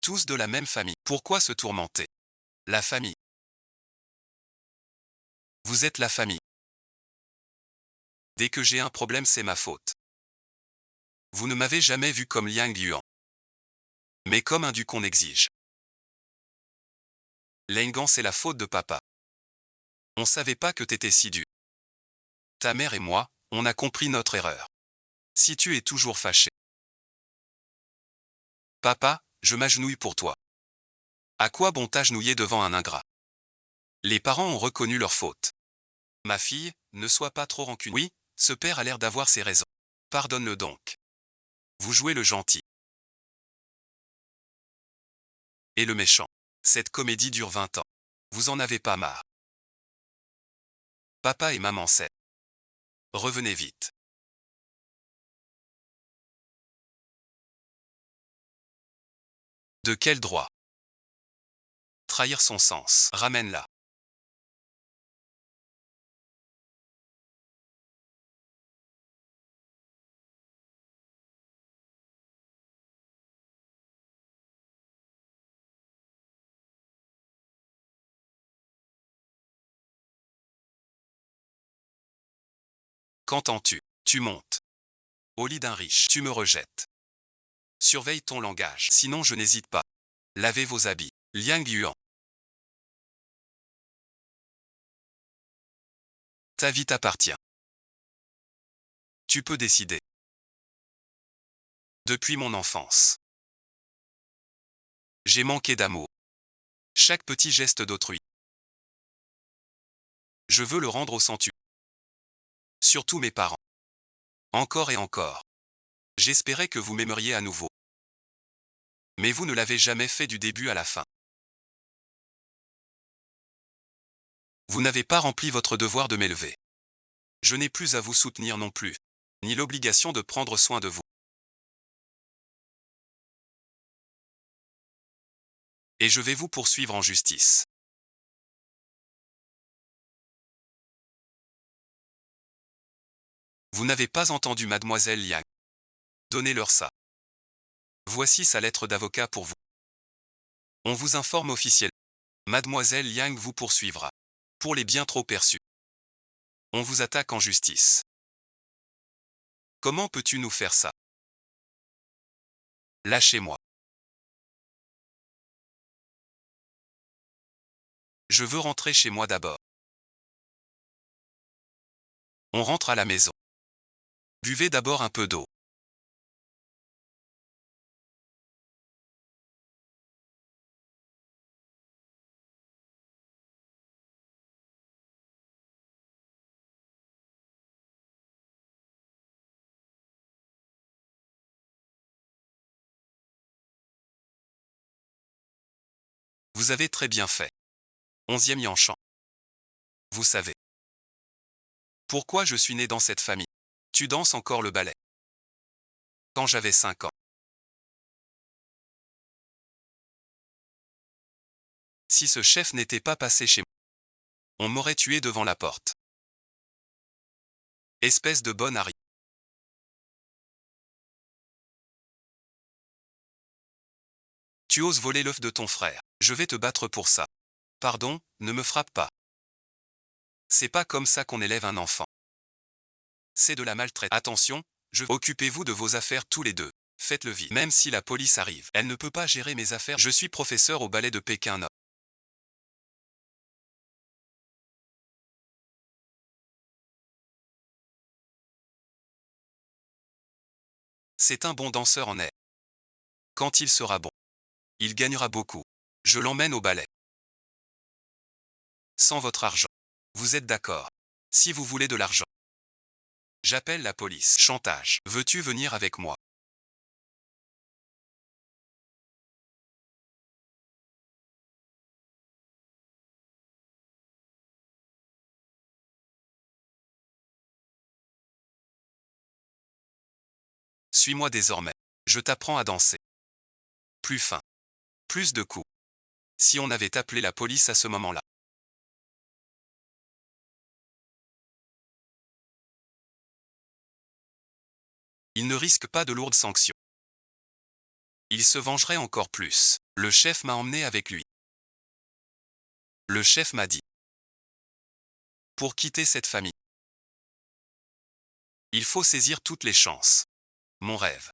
Tous de la même famille. Pourquoi se tourmenter? La famille. Vous êtes la famille. Dès que j'ai un problème, c'est ma faute. Vous ne m'avez jamais vu comme Liang Yuan, mais comme un dû qu'on exige. Lengan, c'est la faute de papa. On savait pas que t'étais si dur. Ta mère et moi, on a compris notre erreur. Si tu es toujours fâché. Papa, je m'agenouille pour toi. À quoi bon t'agenouiller devant un ingrat? Les parents ont reconnu leur faute. Ma fille, ne sois pas trop rancune. Oui, ce père a l'air d'avoir ses raisons. Pardonne-le donc. Vous jouez le gentil. Et le méchant. Cette comédie dure 20 ans. Vous en avez pas marre. Papa et maman s'aiment. Revenez vite. De quel droit? Trahir son sens. Ramène-la. Qu'entends-tu? Tu montes. Au lit d'un riche. Tu me rejettes. Surveille ton langage. Sinon je n'hésite pas. Lavez vos habits. Liang Yuan. Ta vie t'appartient. Tu peux décider. Depuis mon enfance. J'ai manqué d'amour. Chaque petit geste d'autrui. Je veux le rendre au centuple. Surtout mes parents. Encore et encore. J'espérais que vous m'aimeriez à nouveau. Mais vous ne l'avez jamais fait du début à la fin. Vous n'avez pas rempli votre devoir de m'élever. Je n'ai plus à vous soutenir non plus, ni l'obligation de prendre soin de vous. Et je vais vous poursuivre en justice. Vous n'avez pas entendu mademoiselle Liang. Donnez-leur ça. Voici sa lettre d'avocat pour vous. On vous informe officiellement. Mademoiselle Liang vous poursuivra. Pour les biens trop perçus. On vous attaque en justice. Comment peux-tu nous faire ça? Lâchez-moi. Je veux rentrer chez moi d'abord. On rentre à la maison. Buvez d'abord un peu d'eau. Vous avez très bien fait. 11e Yanchang. Vous savez. Pourquoi je suis né dans cette famille? Tu danses encore le ballet. Quand j'avais 5 ans. Si ce chef n'était pas passé chez moi, on m'aurait tué devant la porte. Espèce de bonne Harry. Tu oses voler l'œuf de ton frère. Je vais te battre pour ça. Pardon, ne me frappe pas. C'est pas comme ça qu'on élève un enfant. C'est de la maltraitance. Attention, occupez-vous de vos affaires tous les deux. Faites-le vite. Même si la police arrive, elle ne peut pas gérer mes affaires. Je suis professeur au ballet de Pékin Nord. C'est un bon danseur en air. Quand il sera bon, il gagnera beaucoup. Je l'emmène au ballet. Sans votre argent. Vous êtes d'accord? Si vous voulez de l'argent. J'appelle la police. Chantage. Veux-tu venir avec moi? Suis-moi désormais. Je t'apprends à danser. Plus fin. Plus de coups. Si on avait appelé la police à ce moment-là. Il ne risque pas de lourdes sanctions. Il se vengerait encore plus. Le chef m'a emmené avec lui. Le chef m'a dit. Pour quitter cette famille, il faut saisir toutes les chances. Mon rêve,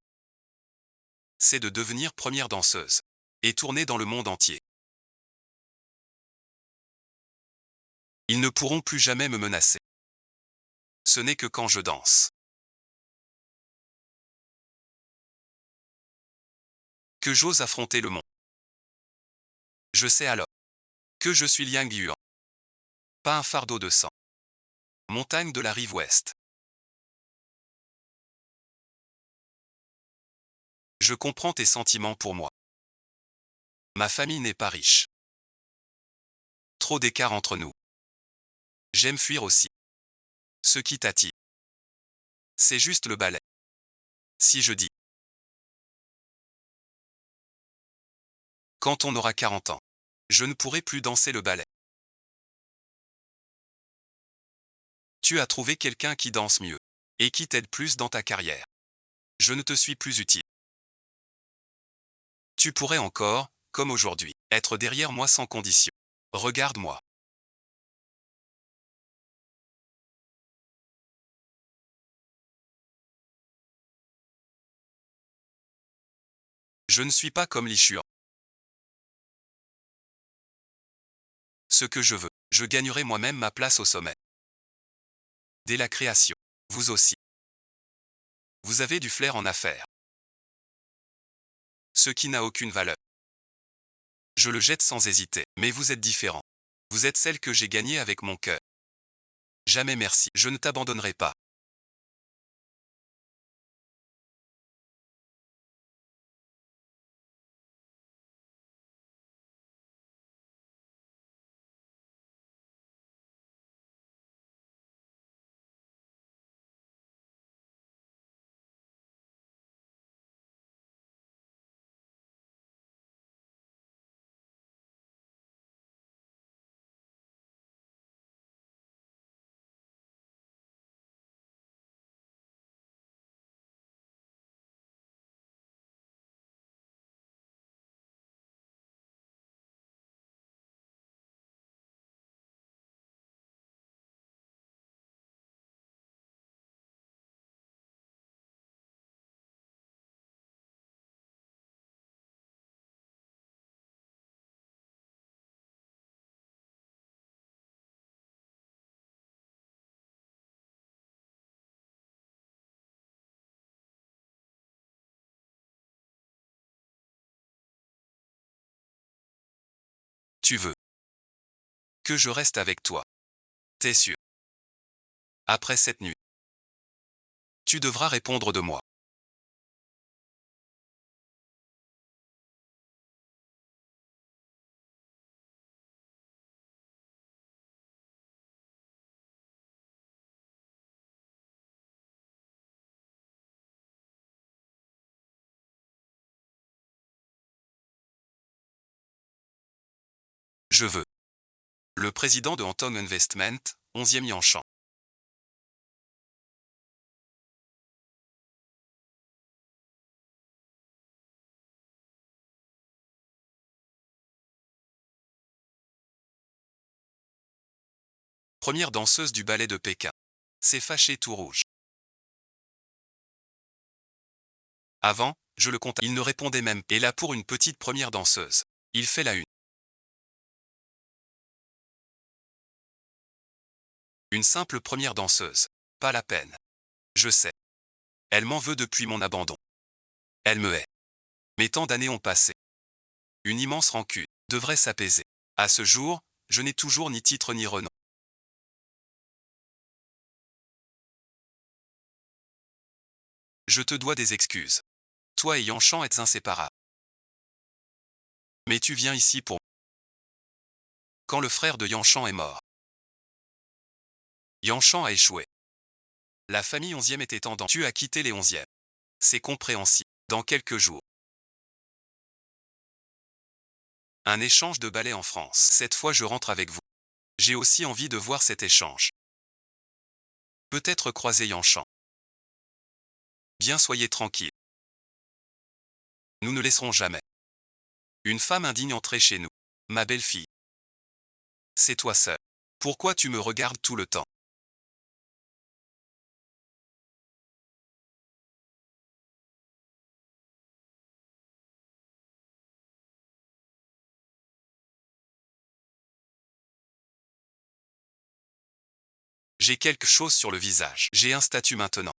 c'est de devenir première danseuse et tourner dans le monde entier. Ils ne pourront plus jamais me menacer. Ce n'est que quand je danse que j'ose affronter le monde. Je sais alors que je suis Liang Yuan. Pas un fardeau de sang. Montagne de la rive ouest. Je comprends tes sentiments pour moi. Ma famille n'est pas riche. Trop d'écart entre nous. J'aime fuir aussi. Ce qui t'attire, c'est juste le ballet. Si je dis, quand on aura 40 ans, je ne pourrai plus danser le ballet. Tu as trouvé quelqu'un qui danse mieux et qui t'aide plus dans ta carrière. Je ne te suis plus utile. Tu pourrais encore, comme aujourd'hui, être derrière moi sans condition. Regarde-moi. Je ne suis pas comme Li Xuan. Ce que je veux, je gagnerai moi-même ma place au sommet. Dès la création. Vous aussi. Vous avez du flair en affaires. Ce qui n'a aucune valeur. Je le jette sans hésiter, mais vous êtes différent. Vous êtes celle que j'ai gagnée avec mon cœur. Jamais merci, je ne t'abandonnerai pas. Tu veux que je reste avec toi. T'es sûr? Après cette nuit, tu devras répondre de moi. Je veux. Le président de Hantong Investment, 11e Yanshan. Première danseuse du ballet de Pékin. C'est fâché tout rouge. Avant, je le contacte. Il ne répondait même pas. Et là pour une petite première danseuse. Il fait la une. Une simple première danseuse. Pas la peine. Je sais. Elle m'en veut depuis mon abandon. Elle me hait. Mais tant d'années ont passé. Une immense rancune devrait s'apaiser. À ce jour, je n'ai toujours ni titre ni renom. Je te dois des excuses. Toi et Yanshan êtes inséparables. Mais tu viens ici pour... Quand le frère de Yanshan est mort. Yanshan a échoué. La famille 11e était en danger. Tu as quitté les 11e. C'est compréhensible. Dans quelques jours. Un échange de ballets en France. Cette fois je rentre avec vous. J'ai aussi envie de voir cet échange. Peut-être croiser Yanshan. Bien, soyez tranquille. Nous ne laisserons jamais une femme indigne entrer chez nous. Ma belle-fille. C'est toi seule. Pourquoi tu me regardes tout le temps? J'ai quelque chose sur le visage. J'ai un statut maintenant.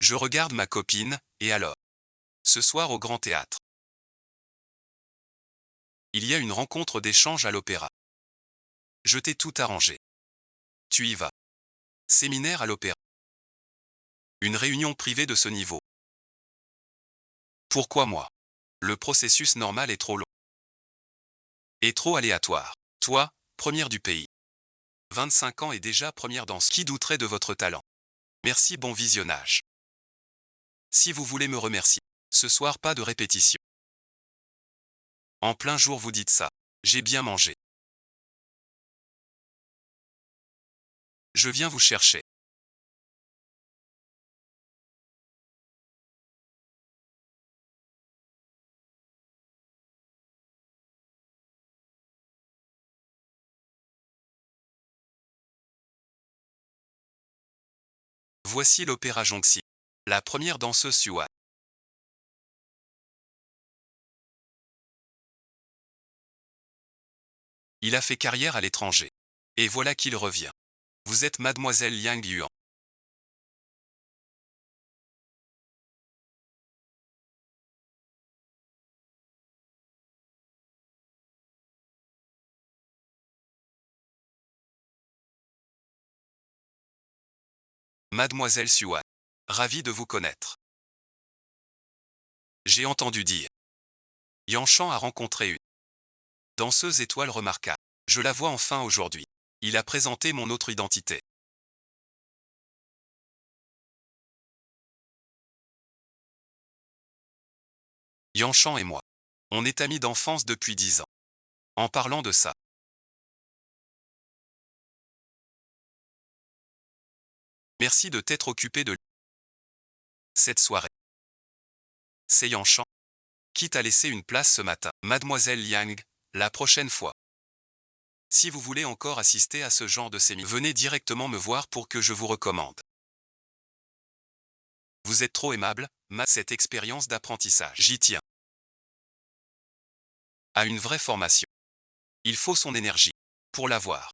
Je regarde ma copine, et alors? Ce soir au Grand Théâtre. Il y a une rencontre d'échange à l'opéra. Je t'ai tout arrangé. Tu y vas. Séminaire à l'opéra. Une réunion privée de ce niveau. Pourquoi moi? Le processus normal est trop long. Et trop aléatoire. Toi, première du pays. 25 ans et déjà première danse. Qui douterait de votre talent? Merci, bon visionnage. Si vous voulez me remercier. Ce soir, pas de répétition. En plein jour vous dites ça. J'ai bien mangé. Je viens vous chercher. Voici l'opéra Jonxi. La première danseuse Suan. Il a fait carrière à l'étranger. Et voilà qu'il revient. Vous êtes mademoiselle Yang Yuan. Mademoiselle Suan. Ravi de vous connaître. J'ai entendu dire. Yanshan a rencontré une danseuse étoile remarquable. Je la vois enfin aujourd'hui. Il a présenté mon autre identité. Yanshan et moi. On est amis d'enfance depuis 10 ans. En parlant de ça. Merci de t'être occupé de cette soirée. C'est Yanshan qui t'a laissé une place ce matin. Mademoiselle Yang, la prochaine fois. Si vous voulez encore assister à ce genre de séminaire, venez directement me voir pour que je vous recommande. Vous êtes trop aimable, cette expérience d'apprentissage. J'y tiens. À une vraie formation. Il faut son énergie pour l'avoir.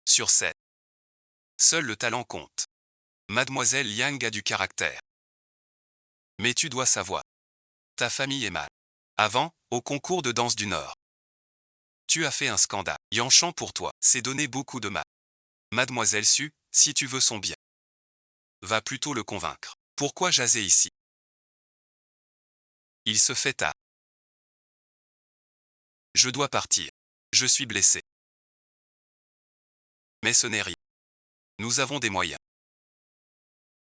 Sur scène. Seul le talent compte. Mademoiselle Yang a du caractère. Mais tu dois savoir. Ta famille est mal. Avant, au concours de danse du Nord. Tu as fait un scandale. Yanshan pour toi, c'est donner beaucoup de mal. Mademoiselle Su, si tu veux son bien. Va plutôt le convaincre. Pourquoi jaser ici? Il se fait tard. Je dois partir. Je suis blessé. Mais ce n'est rien. Nous avons des moyens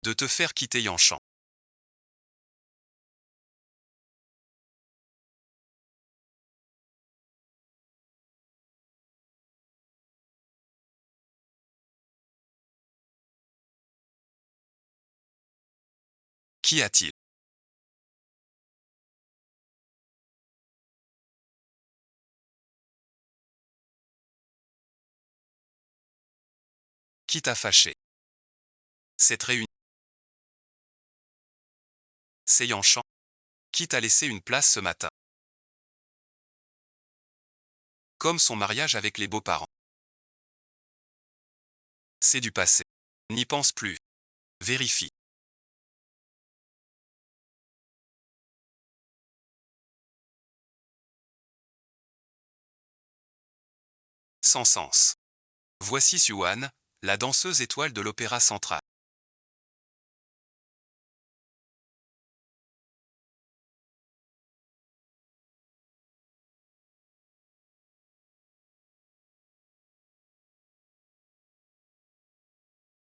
de te faire quitter Yanshan. Qu'y a-t-il? Qui t'a fâché? Cette réunion. C'est Yanshan qui t'a laissé une place ce matin. Comme son mariage avec les beaux-parents. C'est du passé. N'y pense plus. Vérifie. Sans sens. Voici Suan, la danseuse étoile de l'Opéra Central.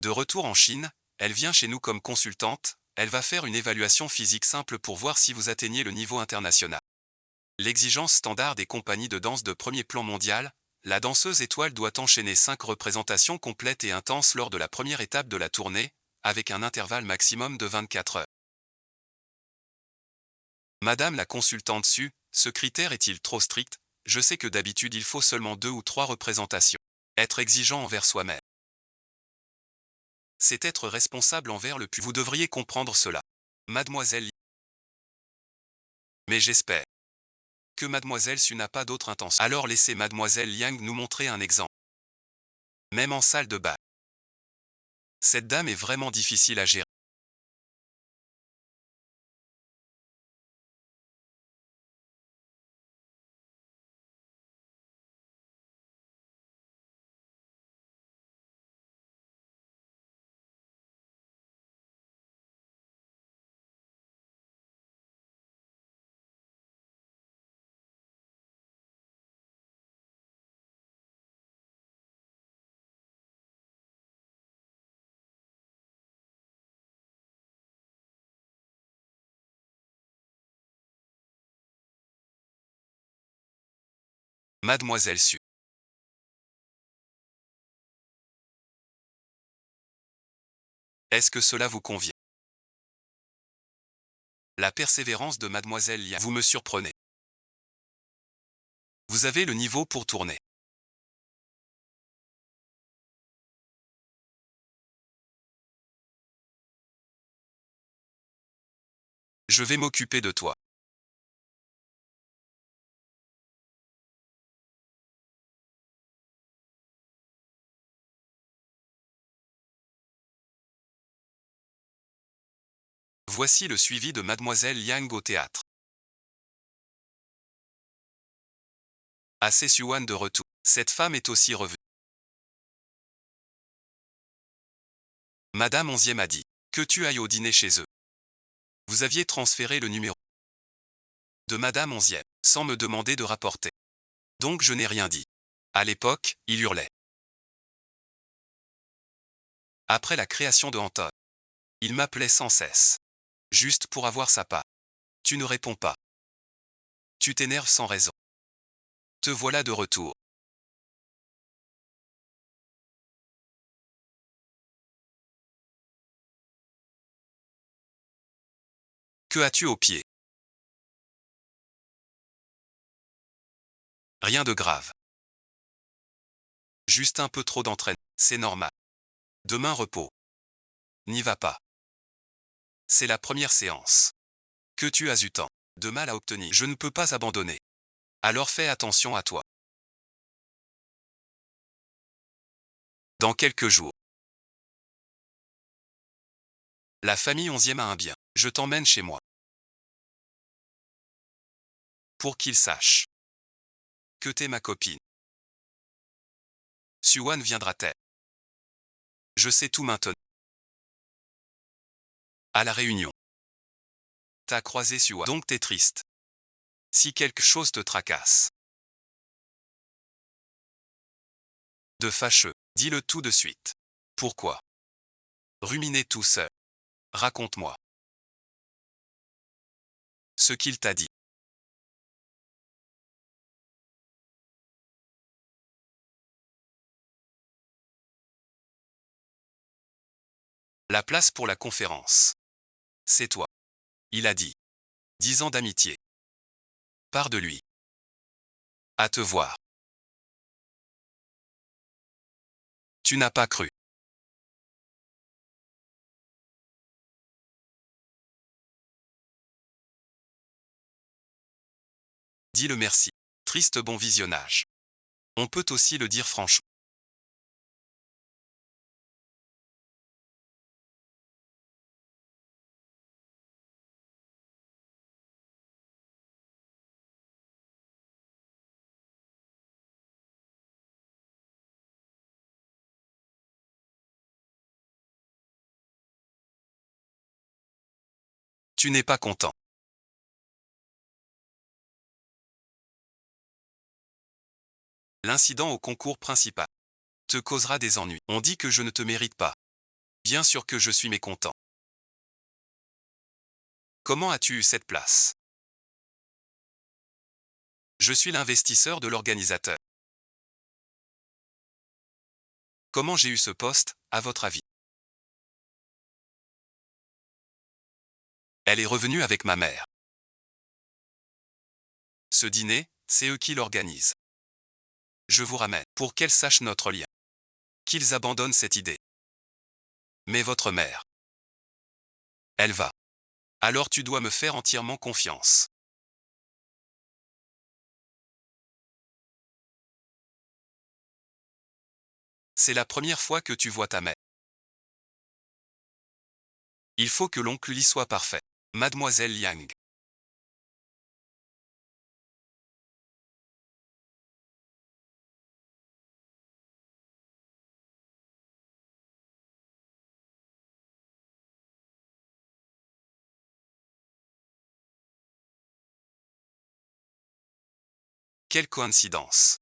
De retour en Chine, elle vient chez nous comme consultante, elle va faire une évaluation physique simple pour voir si vous atteignez le niveau international. L'exigence standard des compagnies de danse de premier plan mondial, la danseuse étoile doit enchaîner 5 représentations complètes et intenses lors de la première étape de la tournée, avec un intervalle maximum de 24 heures. Madame la consultante Su, ce critère est-il trop strict? Je sais que d'habitude il faut seulement 2 ou 3 représentations. Être exigeant envers soi-même. C'est être responsable envers le public. Vous devriez comprendre cela. Mademoiselle. Mais j'espère que Mademoiselle Su n'a pas d'autre intention. Alors laissez Mademoiselle Liang nous montrer un exemple. Même en salle de bal. Cette dame est vraiment difficile à gérer. Mademoiselle Su. Est-ce que cela vous convient? La persévérance de Mademoiselle Liang. Vous me surprenez. Vous avez le niveau pour tourner. Je vais m'occuper de toi. Voici le suivi de Mademoiselle Liang au théâtre. Assez Suan de retour. Cette femme est aussi revenue. Madame Onzième a dit que tu ailles au dîner chez eux. Vous aviez transféré le numéro de Madame Onzième, sans me demander de rapporter. Donc je n'ai rien dit. À l'époque, il hurlait. Après la création de Anton, il m'appelait sans cesse. Juste pour avoir sa part. Tu ne réponds pas. Tu t'énerves sans raison. Te voilà de retour. Que as-tu au pied? Rien de grave. Juste un peu trop d'entraînement. C'est normal. Demain repos. N'y va pas. C'est la première séance. Que tu as eu tant de mal à obtenir. Je ne peux pas abandonner. Alors fais attention à toi. Dans quelques jours. La famille Onzième a un bien. Je t'emmène chez moi. Pour qu'il sache que t'es ma copine. Suan viendra-t-elle? Je sais tout maintenant. À la réunion. T'as croisé Suan. Donc t'es triste. Si quelque chose te tracasse. De fâcheux. Dis-le tout de suite. Pourquoi? Ruminer tout seul. Raconte-moi. Ce qu'il t'a dit. La place pour la conférence. C'est toi. Il a dit. 10 ans d'amitié. Pars de lui. À te voir. Tu n'as pas cru. Dis-le merci. Triste bon visionnage. On peut aussi le dire franchement. Tu n'es pas content. L'incident au concours principal te causera des ennuis. On dit que je ne te mérite pas. Bien sûr que je suis mécontent. Comment as-tu eu cette place? Je suis l'investisseur de l'organisateur. Comment j'ai eu ce poste, à votre avis? Elle est revenue avec ma mère. Ce dîner, c'est eux qui l'organisent. Je vous ramène, pour qu'elle sache notre lien. Qu'ils abandonnent cette idée. Mais votre mère. Elle va. Alors tu dois me faire entièrement confiance. C'est la première fois que tu vois ta mère. Il faut que l'oncle Li soit parfait. Mademoiselle Liang. Quelle coïncidence.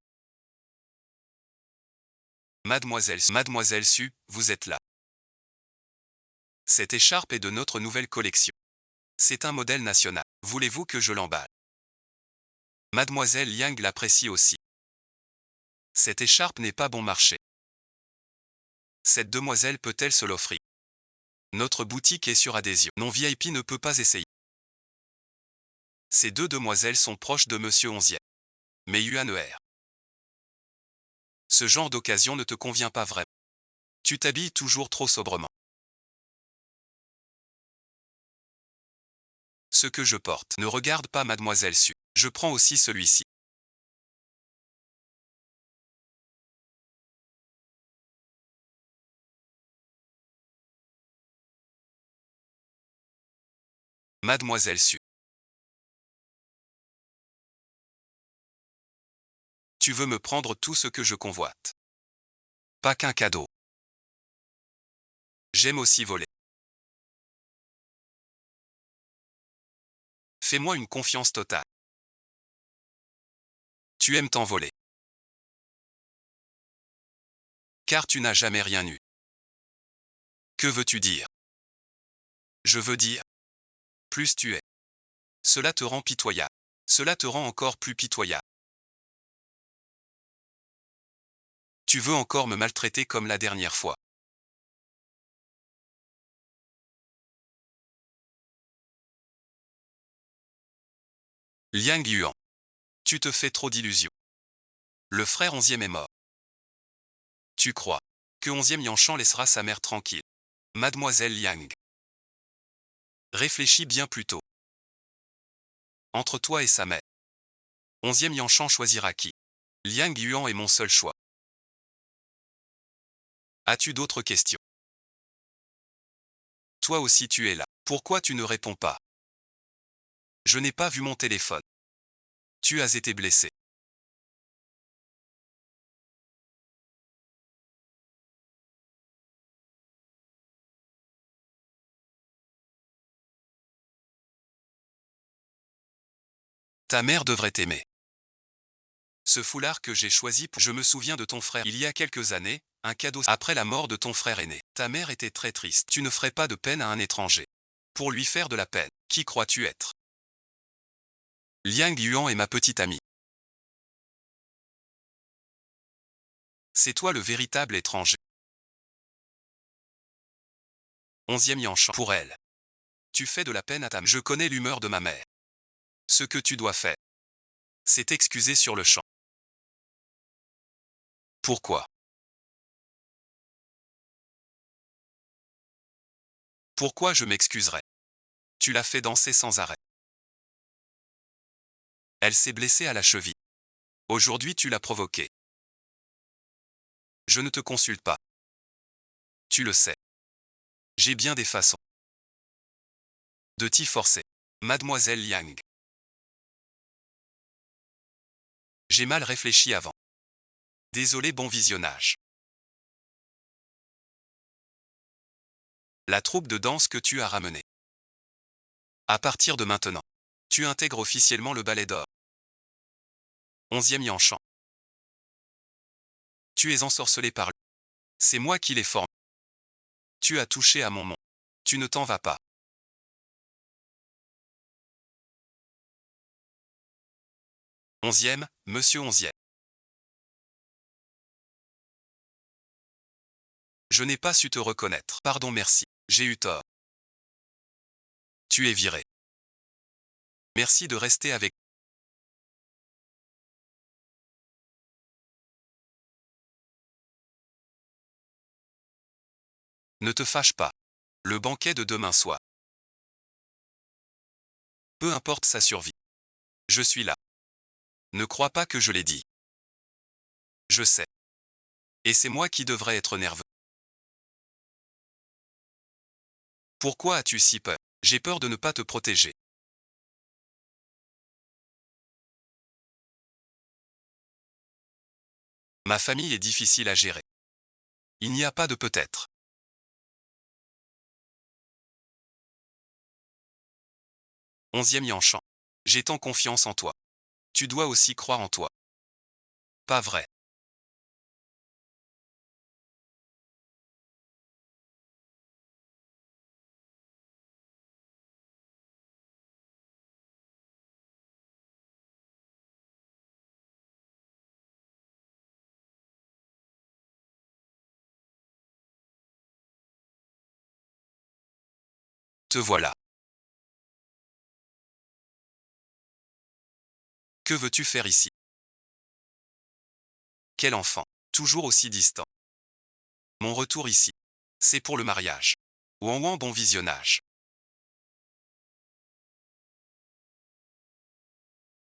Mademoiselle Su, vous êtes là. Cette écharpe est de notre nouvelle collection. C'est un modèle national. Voulez-vous que je l'emballe? Mademoiselle Liang l'apprécie aussi. Cette écharpe n'est pas bon marché. Cette demoiselle peut-elle se l'offrir? Notre boutique est sur adhésion. Non VIP ne peut pas essayer. Ces deux demoiselles sont proches de Monsieur Onzième. Mais Yuan. Ce genre d'occasion ne te convient pas vraiment. Tu t'habilles toujours trop sobrement. Ce que je porte. Ne regarde pas Mademoiselle Su. Je prends aussi celui-ci. Mademoiselle Su. Tu veux me prendre tout ce que je convoite. Pas qu'un cadeau. J'aime aussi voler. Fais-moi une confiance totale. Tu aimes t'envoler. Car tu n'as jamais rien eu. Que veux-tu dire? Je veux dire, plus tu es. Cela te rend pitoyable. Cela te rend encore plus pitoyable. Tu veux encore me maltraiter comme la dernière fois. Liang Yuan. Tu te fais trop d'illusions. Le frère onzième est mort. Tu crois que onzième Yanshan laissera sa mère tranquille. Mademoiselle Liang. Réfléchis bien plus tôt. Entre toi et sa mère. Onzième Yanshan choisira qui? Liang Yuan est mon seul choix. As-tu d'autres questions? Toi aussi tu es là. Pourquoi tu ne réponds pas? Je n'ai pas vu mon téléphone. Tu as été blessé. Ta mère devrait t'aimer. Ce foulard que j'ai choisi je me souviens de ton frère il y a quelques années, un cadeau après la mort de ton frère aîné. Ta mère était très triste. Tu ne ferais pas de peine à un étranger. Pour lui faire de la peine. Qui crois-tu être? Liang Yuan est ma petite amie. C'est toi le véritable étranger. Onzième Yanshan. Pour elle. Tu fais de la peine à ta mère. Je connais l'humeur de ma mère. Ce que tu dois faire, c'est t'excuser sur le champ. Pourquoi? Pourquoi je m'excuserais? Tu l'as fait danser sans arrêt. Elle s'est blessée à la cheville. Aujourd'hui tu l'as provoquée. Je ne te consulte pas. Tu le sais. J'ai bien des façons de t'y forcer. Mademoiselle Liang. J'ai mal réfléchi avant. Désolé, bon visionnage. La troupe de danse que tu as ramenée. À partir de maintenant, tu intègres officiellement le ballet d'or. Onzième Yanshan. Tu es ensorcelé par lui. C'est moi qui l'ai formé. Tu as touché à mon nom. Tu ne t'en vas pas. Onzième, monsieur onzième. Je n'ai pas su te reconnaître. Pardon, merci. J'ai eu tort. Tu es viré. Merci de rester avec. Ne te fâche pas. Le banquet de demain soir. Peu importe sa survie. Je suis là. Ne crois pas que je l'ai dit. Je sais. Et c'est moi qui devrais être nerveux. Pourquoi as-tu si peur? J'ai peur de ne pas te protéger. Ma famille est difficile à gérer. Il n'y a pas de peut-être. Onzième Yanchang. J'ai tant confiance en toi. Tu dois aussi croire en toi. Pas vrai. Te voilà. Que veux-tu faire ici? Quel enfant. Toujours aussi distant. Mon retour ici. C'est pour le mariage. Ouan ouan, bon visionnage.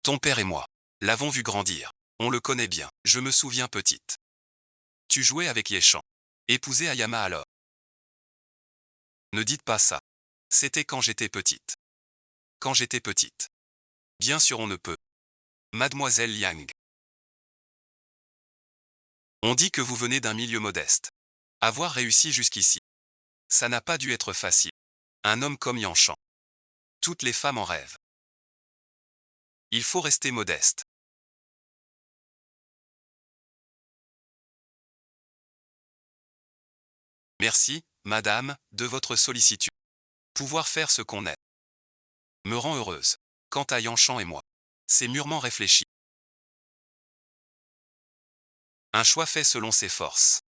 Ton père et moi. L'avons vu grandir. On le connaît bien. Je me souviens petite. Tu jouais avec Yeshan. Épousé Ayama alors. Ne dites pas ça. C'était quand j'étais petite. Quand j'étais petite. Bien sûr on ne peut. Mademoiselle Liang. On dit que vous venez d'un milieu modeste. Avoir réussi jusqu'ici. Ça n'a pas dû être facile. Un homme comme Yanchan. Toutes les femmes en rêvent. Il faut rester modeste. Merci, madame, de votre sollicitude. Pouvoir faire ce qu'on est me rend heureuse. Quant à Yanchan et moi, c'est mûrement réfléchi. Un choix fait selon ses forces.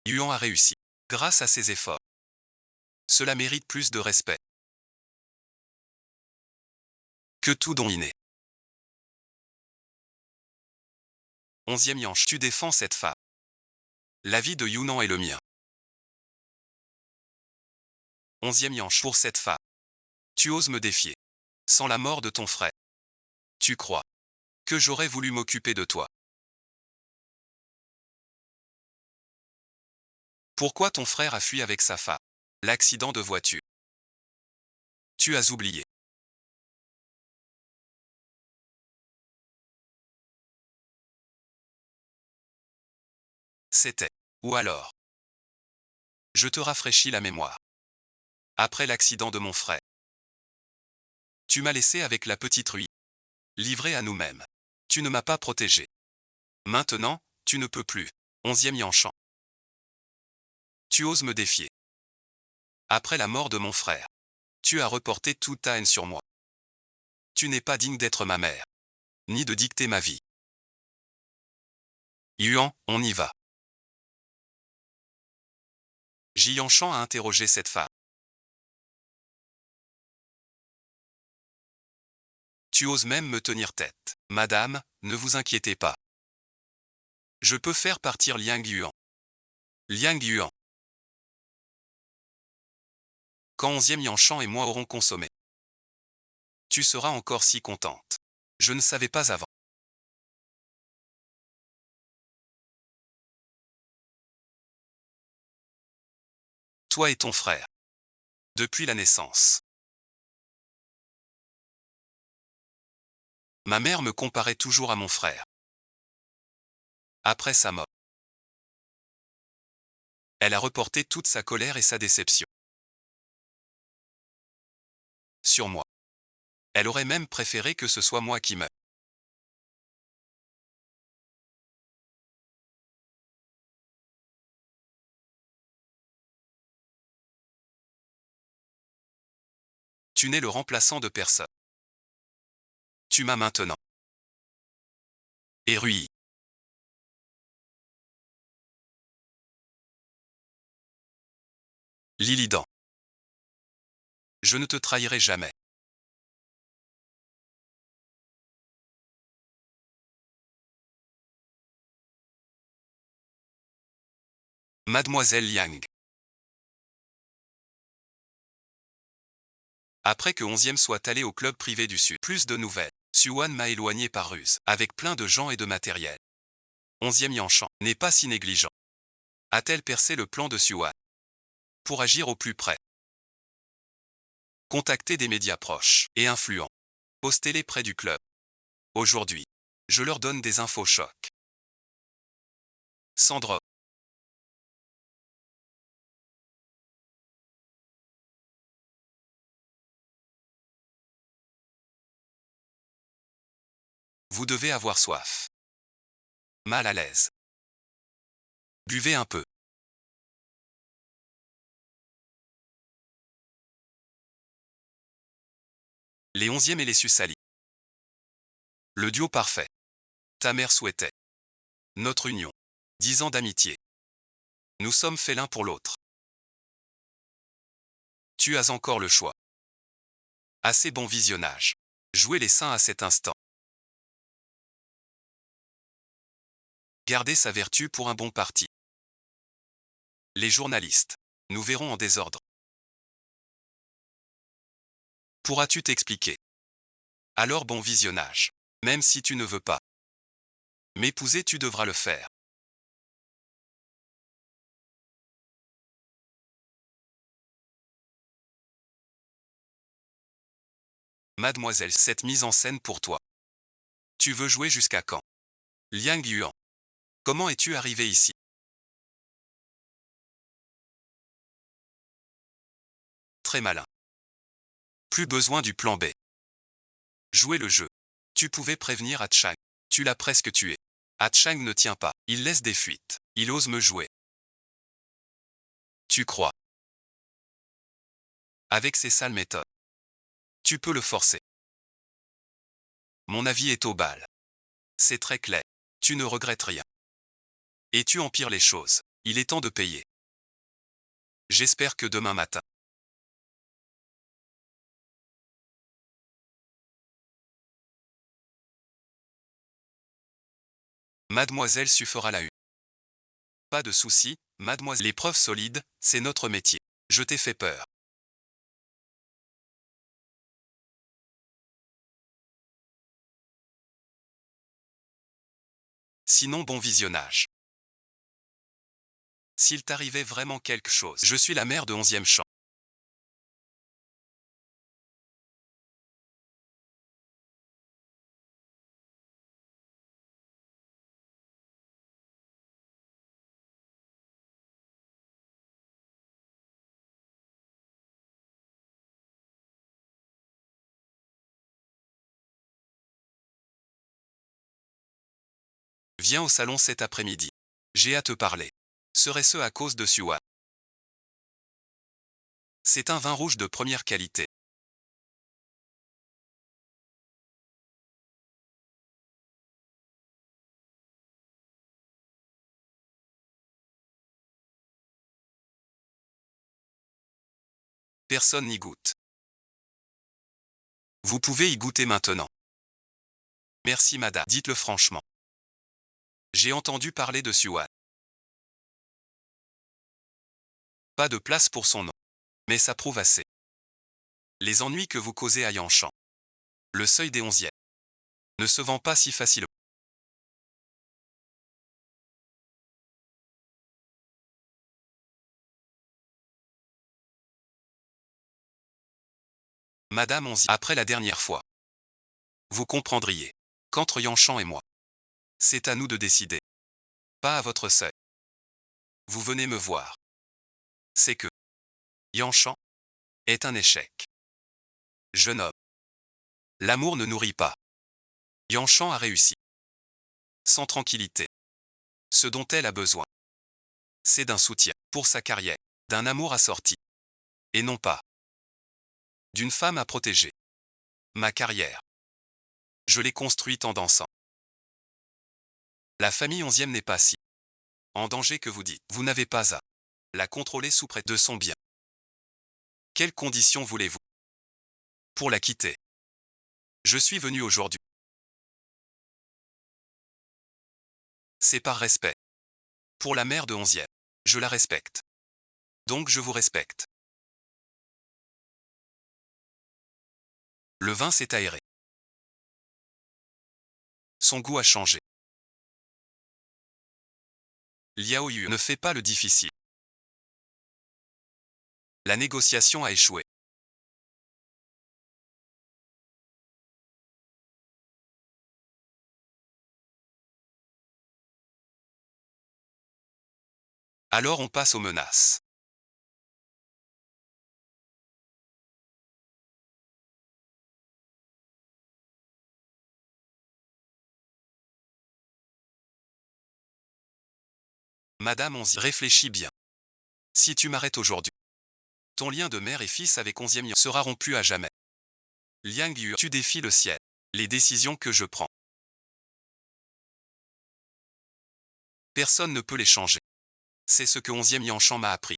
Yuan a réussi. Grâce à ses efforts. Cela mérite plus de respect que tout don inné. Onzième Yanch, tu défends cette femme. La vie de Yunnan est le mien. Onzième Yanch, pour cette femme. Tu oses me défier. Sans la mort de ton frère. Tu crois que j'aurais voulu m'occuper de toi. Pourquoi ton frère a fui avec sa femme? L'accident de voiture. Tu as oublié. C'était. Ou alors. Je te rafraîchis la mémoire. Après l'accident de mon frère. Tu m'as laissé avec la petite Rui. Livré à nous-mêmes. Tu ne m'as pas protégé. Maintenant, tu ne peux plus. Onzième Yanchang. Tu oses me défier. Après la mort de mon frère. Tu as reporté toute ta haine sur moi. Tu n'es pas digne d'être ma mère. Ni de dicter ma vie. Yuan, on y va. Jianchan a interrogé cette femme. Tu oses même me tenir tête. Madame, ne vous inquiétez pas. Je peux faire partir Liang Yuan. Liang Yuan. Quand onzième Yanchan et moi aurons consommé. Tu seras encore si contente. Je ne savais pas avant. Toi et ton frère. Depuis la naissance. Ma mère me comparait toujours à mon frère. Après sa mort. Elle a reporté toute sa colère et sa déception. Sur moi. Elle aurait même préféré que ce soit moi qui meure. Tu n'es le remplaçant de personne. Tu m'as maintenant. Et Rui. Lilidan. Je ne te trahirai jamais. Mademoiselle Liang. Après que 11e soit allé au club privé du Sud, plus de nouvelles. Suwan m'a éloigné par ruse, avec plein de gens et de matériel. 11e Yanshan n'est pas si négligent. A-t-elle percé le plan de Suwan? Pour agir au plus près. Contacter des médias proches et influents. Postez-les près du club. Aujourd'hui, je leur donne des infos chocs. Sandro. Vous devez avoir soif. Mal à l'aise. Buvez un peu. Les 11e et les Susali. Le duo parfait. Ta mère souhaitait. Notre union. 10 ans d'amitié. Nous sommes faits l'un pour l'autre. Tu as encore le choix. Assez bon visionnage. Jouez les saints à cet instant. Gardez sa vertu pour un bon parti. Les journalistes. Nous verrons en désordre. Pourras-tu t'expliquer? Alors bon visionnage. Même si tu ne veux pas m'épouser, tu devras le faire. Mademoiselle, cette mise en scène pour toi. Tu veux jouer jusqu'à quand? Liang Yuan. Comment es-tu arrivé ici? Très malin. Plus besoin du plan B. Jouer le jeu. Tu pouvais prévenir Chang. Tu l'as presque tué. Chang ne tient pas. Il laisse des fuites. Il ose me jouer. Tu crois? Avec ses sales méthodes. Tu peux le forcer. Mon avis est au bal. C'est très clair. Tu ne regrettes rien. Et tu empires les choses. Il est temps de payer. J'espère que demain matin. Mademoiselle Su fera la une. Pas de souci, mademoiselle. Les preuves solides, c'est notre métier. Je t'ai fait peur. Sinon bon visionnage. S'il t'arrivait vraiment quelque chose, je suis la mère de 11e champ. Viens au salon cet après-midi. J'ai à te parler. Serait-ce à cause de Suwan? C'est un vin rouge de première qualité. Personne n'y goûte. Vous pouvez y goûter maintenant. Merci madame. Dites-le franchement. J'ai entendu parler de Suwan. Pas de place pour son nom. Mais ça prouve assez. Les ennuis que vous causez à Yanshan. Le seuil des 11e. Ne se vend pas si facilement. Madame 11e. Après la dernière fois. Vous comprendriez. Qu'entre Yanshan et moi. C'est à nous de décider. Pas à votre seuil. Vous venez me voir. C'est que Yanshan est un échec. Jeune homme. L'amour ne nourrit pas. Yanshan a réussi. Sans tranquillité. Ce dont elle a besoin, c'est d'un soutien pour sa carrière, d'un amour assorti. Et non pas d'une femme à protéger. Ma carrière, je l'ai construite en dansant. La famille 11e n'est pas si en danger que vous dites. Vous n'avez pas à la contrôler sous prétexte de son bien. Quelles conditions voulez-vous pour la quitter? Je suis venu aujourd'hui. C'est par respect. Pour la mère de 11e. Je la respecte. Donc je vous respecte. Le vin s'est aéré. Son goût a changé. Liao Yu ne fait pas le difficile. La négociation a échoué. Alors on passe aux menaces. Madame Onzi, réfléchis bien. Si tu m'arrêtes aujourd'hui, ton lien de mère et fils avec 11e Yang sera rompu à jamais. Liang Yu, tu défies le ciel. Les décisions que je prends, personne ne peut les changer. C'est ce que 11e Yanshan m'a appris.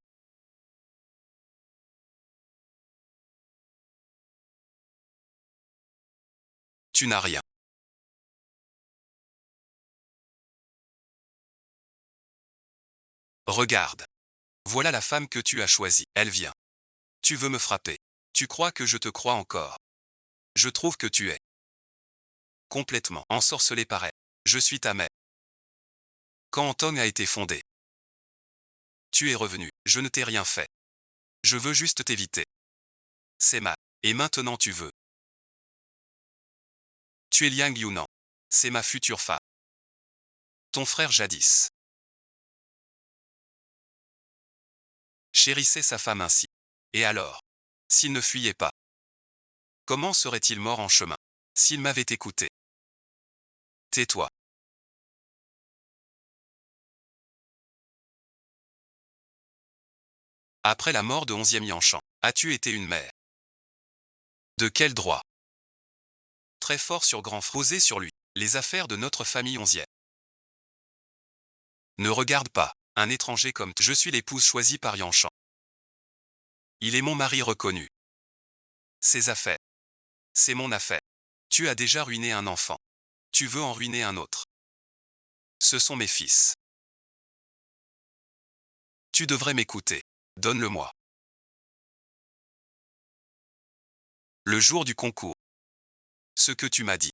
Tu n'as rien. Regarde. Voilà la femme que tu as choisie. Elle vient. Tu veux me frapper. Tu crois que je te crois encore. Je trouve que tu es complètement ensorcelé par elle. Je suis ta mère. Quand Antong a été fondé, tu es revenu. Je ne t'ai rien fait. Je veux juste t'éviter. C'est mal. Et maintenant tu veux. Tu es Liang Yunan. C'est ma future femme. Ton frère jadis chérissait sa femme ainsi. Et alors? S'il ne fuyait pas, comment serait-il mort en chemin? S'il m'avait écouté. Tais-toi. Après la mort de 11e Yanshan, as-tu été une mère? De quel droit? Très fort sur grand posé sur lui. Les affaires de notre famille 11e. Ne regarde pas. Un étranger comme je suis l'épouse choisie par Yanshan. Il est mon mari reconnu. Ses affaires. C'est mon affaire. Tu as déjà ruiné un enfant. Tu veux en ruiner un autre. Ce sont mes fils. Tu devrais m'écouter. Donne-le-moi. Le jour du concours. Ce que tu m'as dit.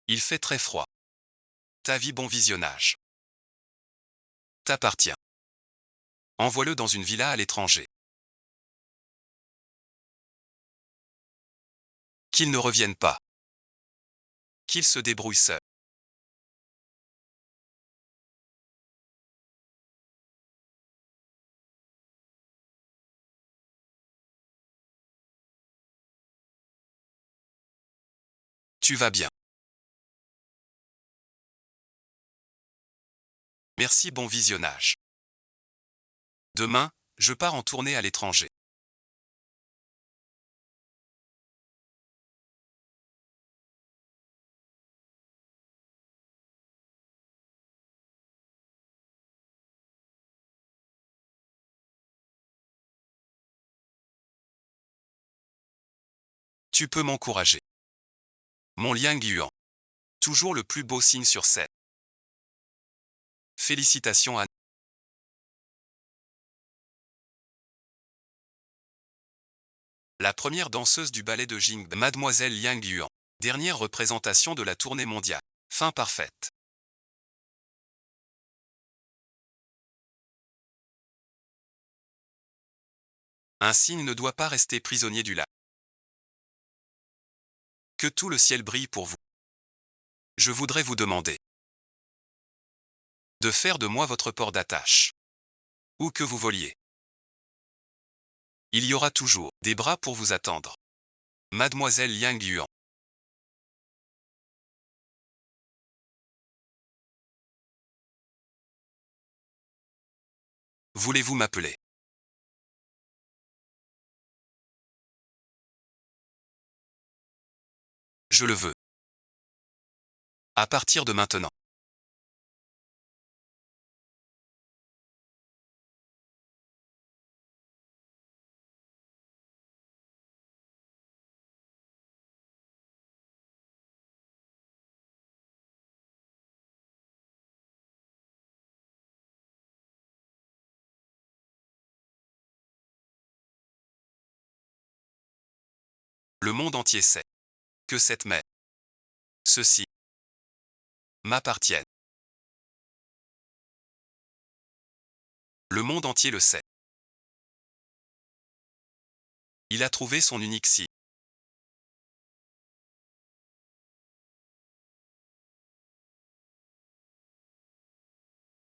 Il fait très froid. Ta vie, bon visionnage. T'appartient. Envoie-le dans une villa à l'étranger. Qu'il ne revienne pas. Qu'il se débrouille seul. Tu vas bien. Merci, bon visionnage. Demain, je pars en tournée à l'étranger. Tu peux m'encourager. Mon Liang Yuan. Toujours le plus beau signe sur scène. Félicitations à la première danseuse du ballet de Jing, Mademoiselle Liang Yuan. Dernière représentation de la tournée mondiale. Fin parfaite. Un signe ne doit pas rester prisonnier du lac. Que tout le ciel brille pour vous. Je voudrais vous demander de faire de moi votre port d'attache. Où que vous voliez. Il y aura toujours des bras pour vous attendre. Mademoiselle Liang Yuan. Voulez-vous m'appeler? Je le veux. À partir de maintenant. Le monde entier sait que cette mais ceci m'appartiennent. Le monde entier le sait. Il a trouvé son unique si.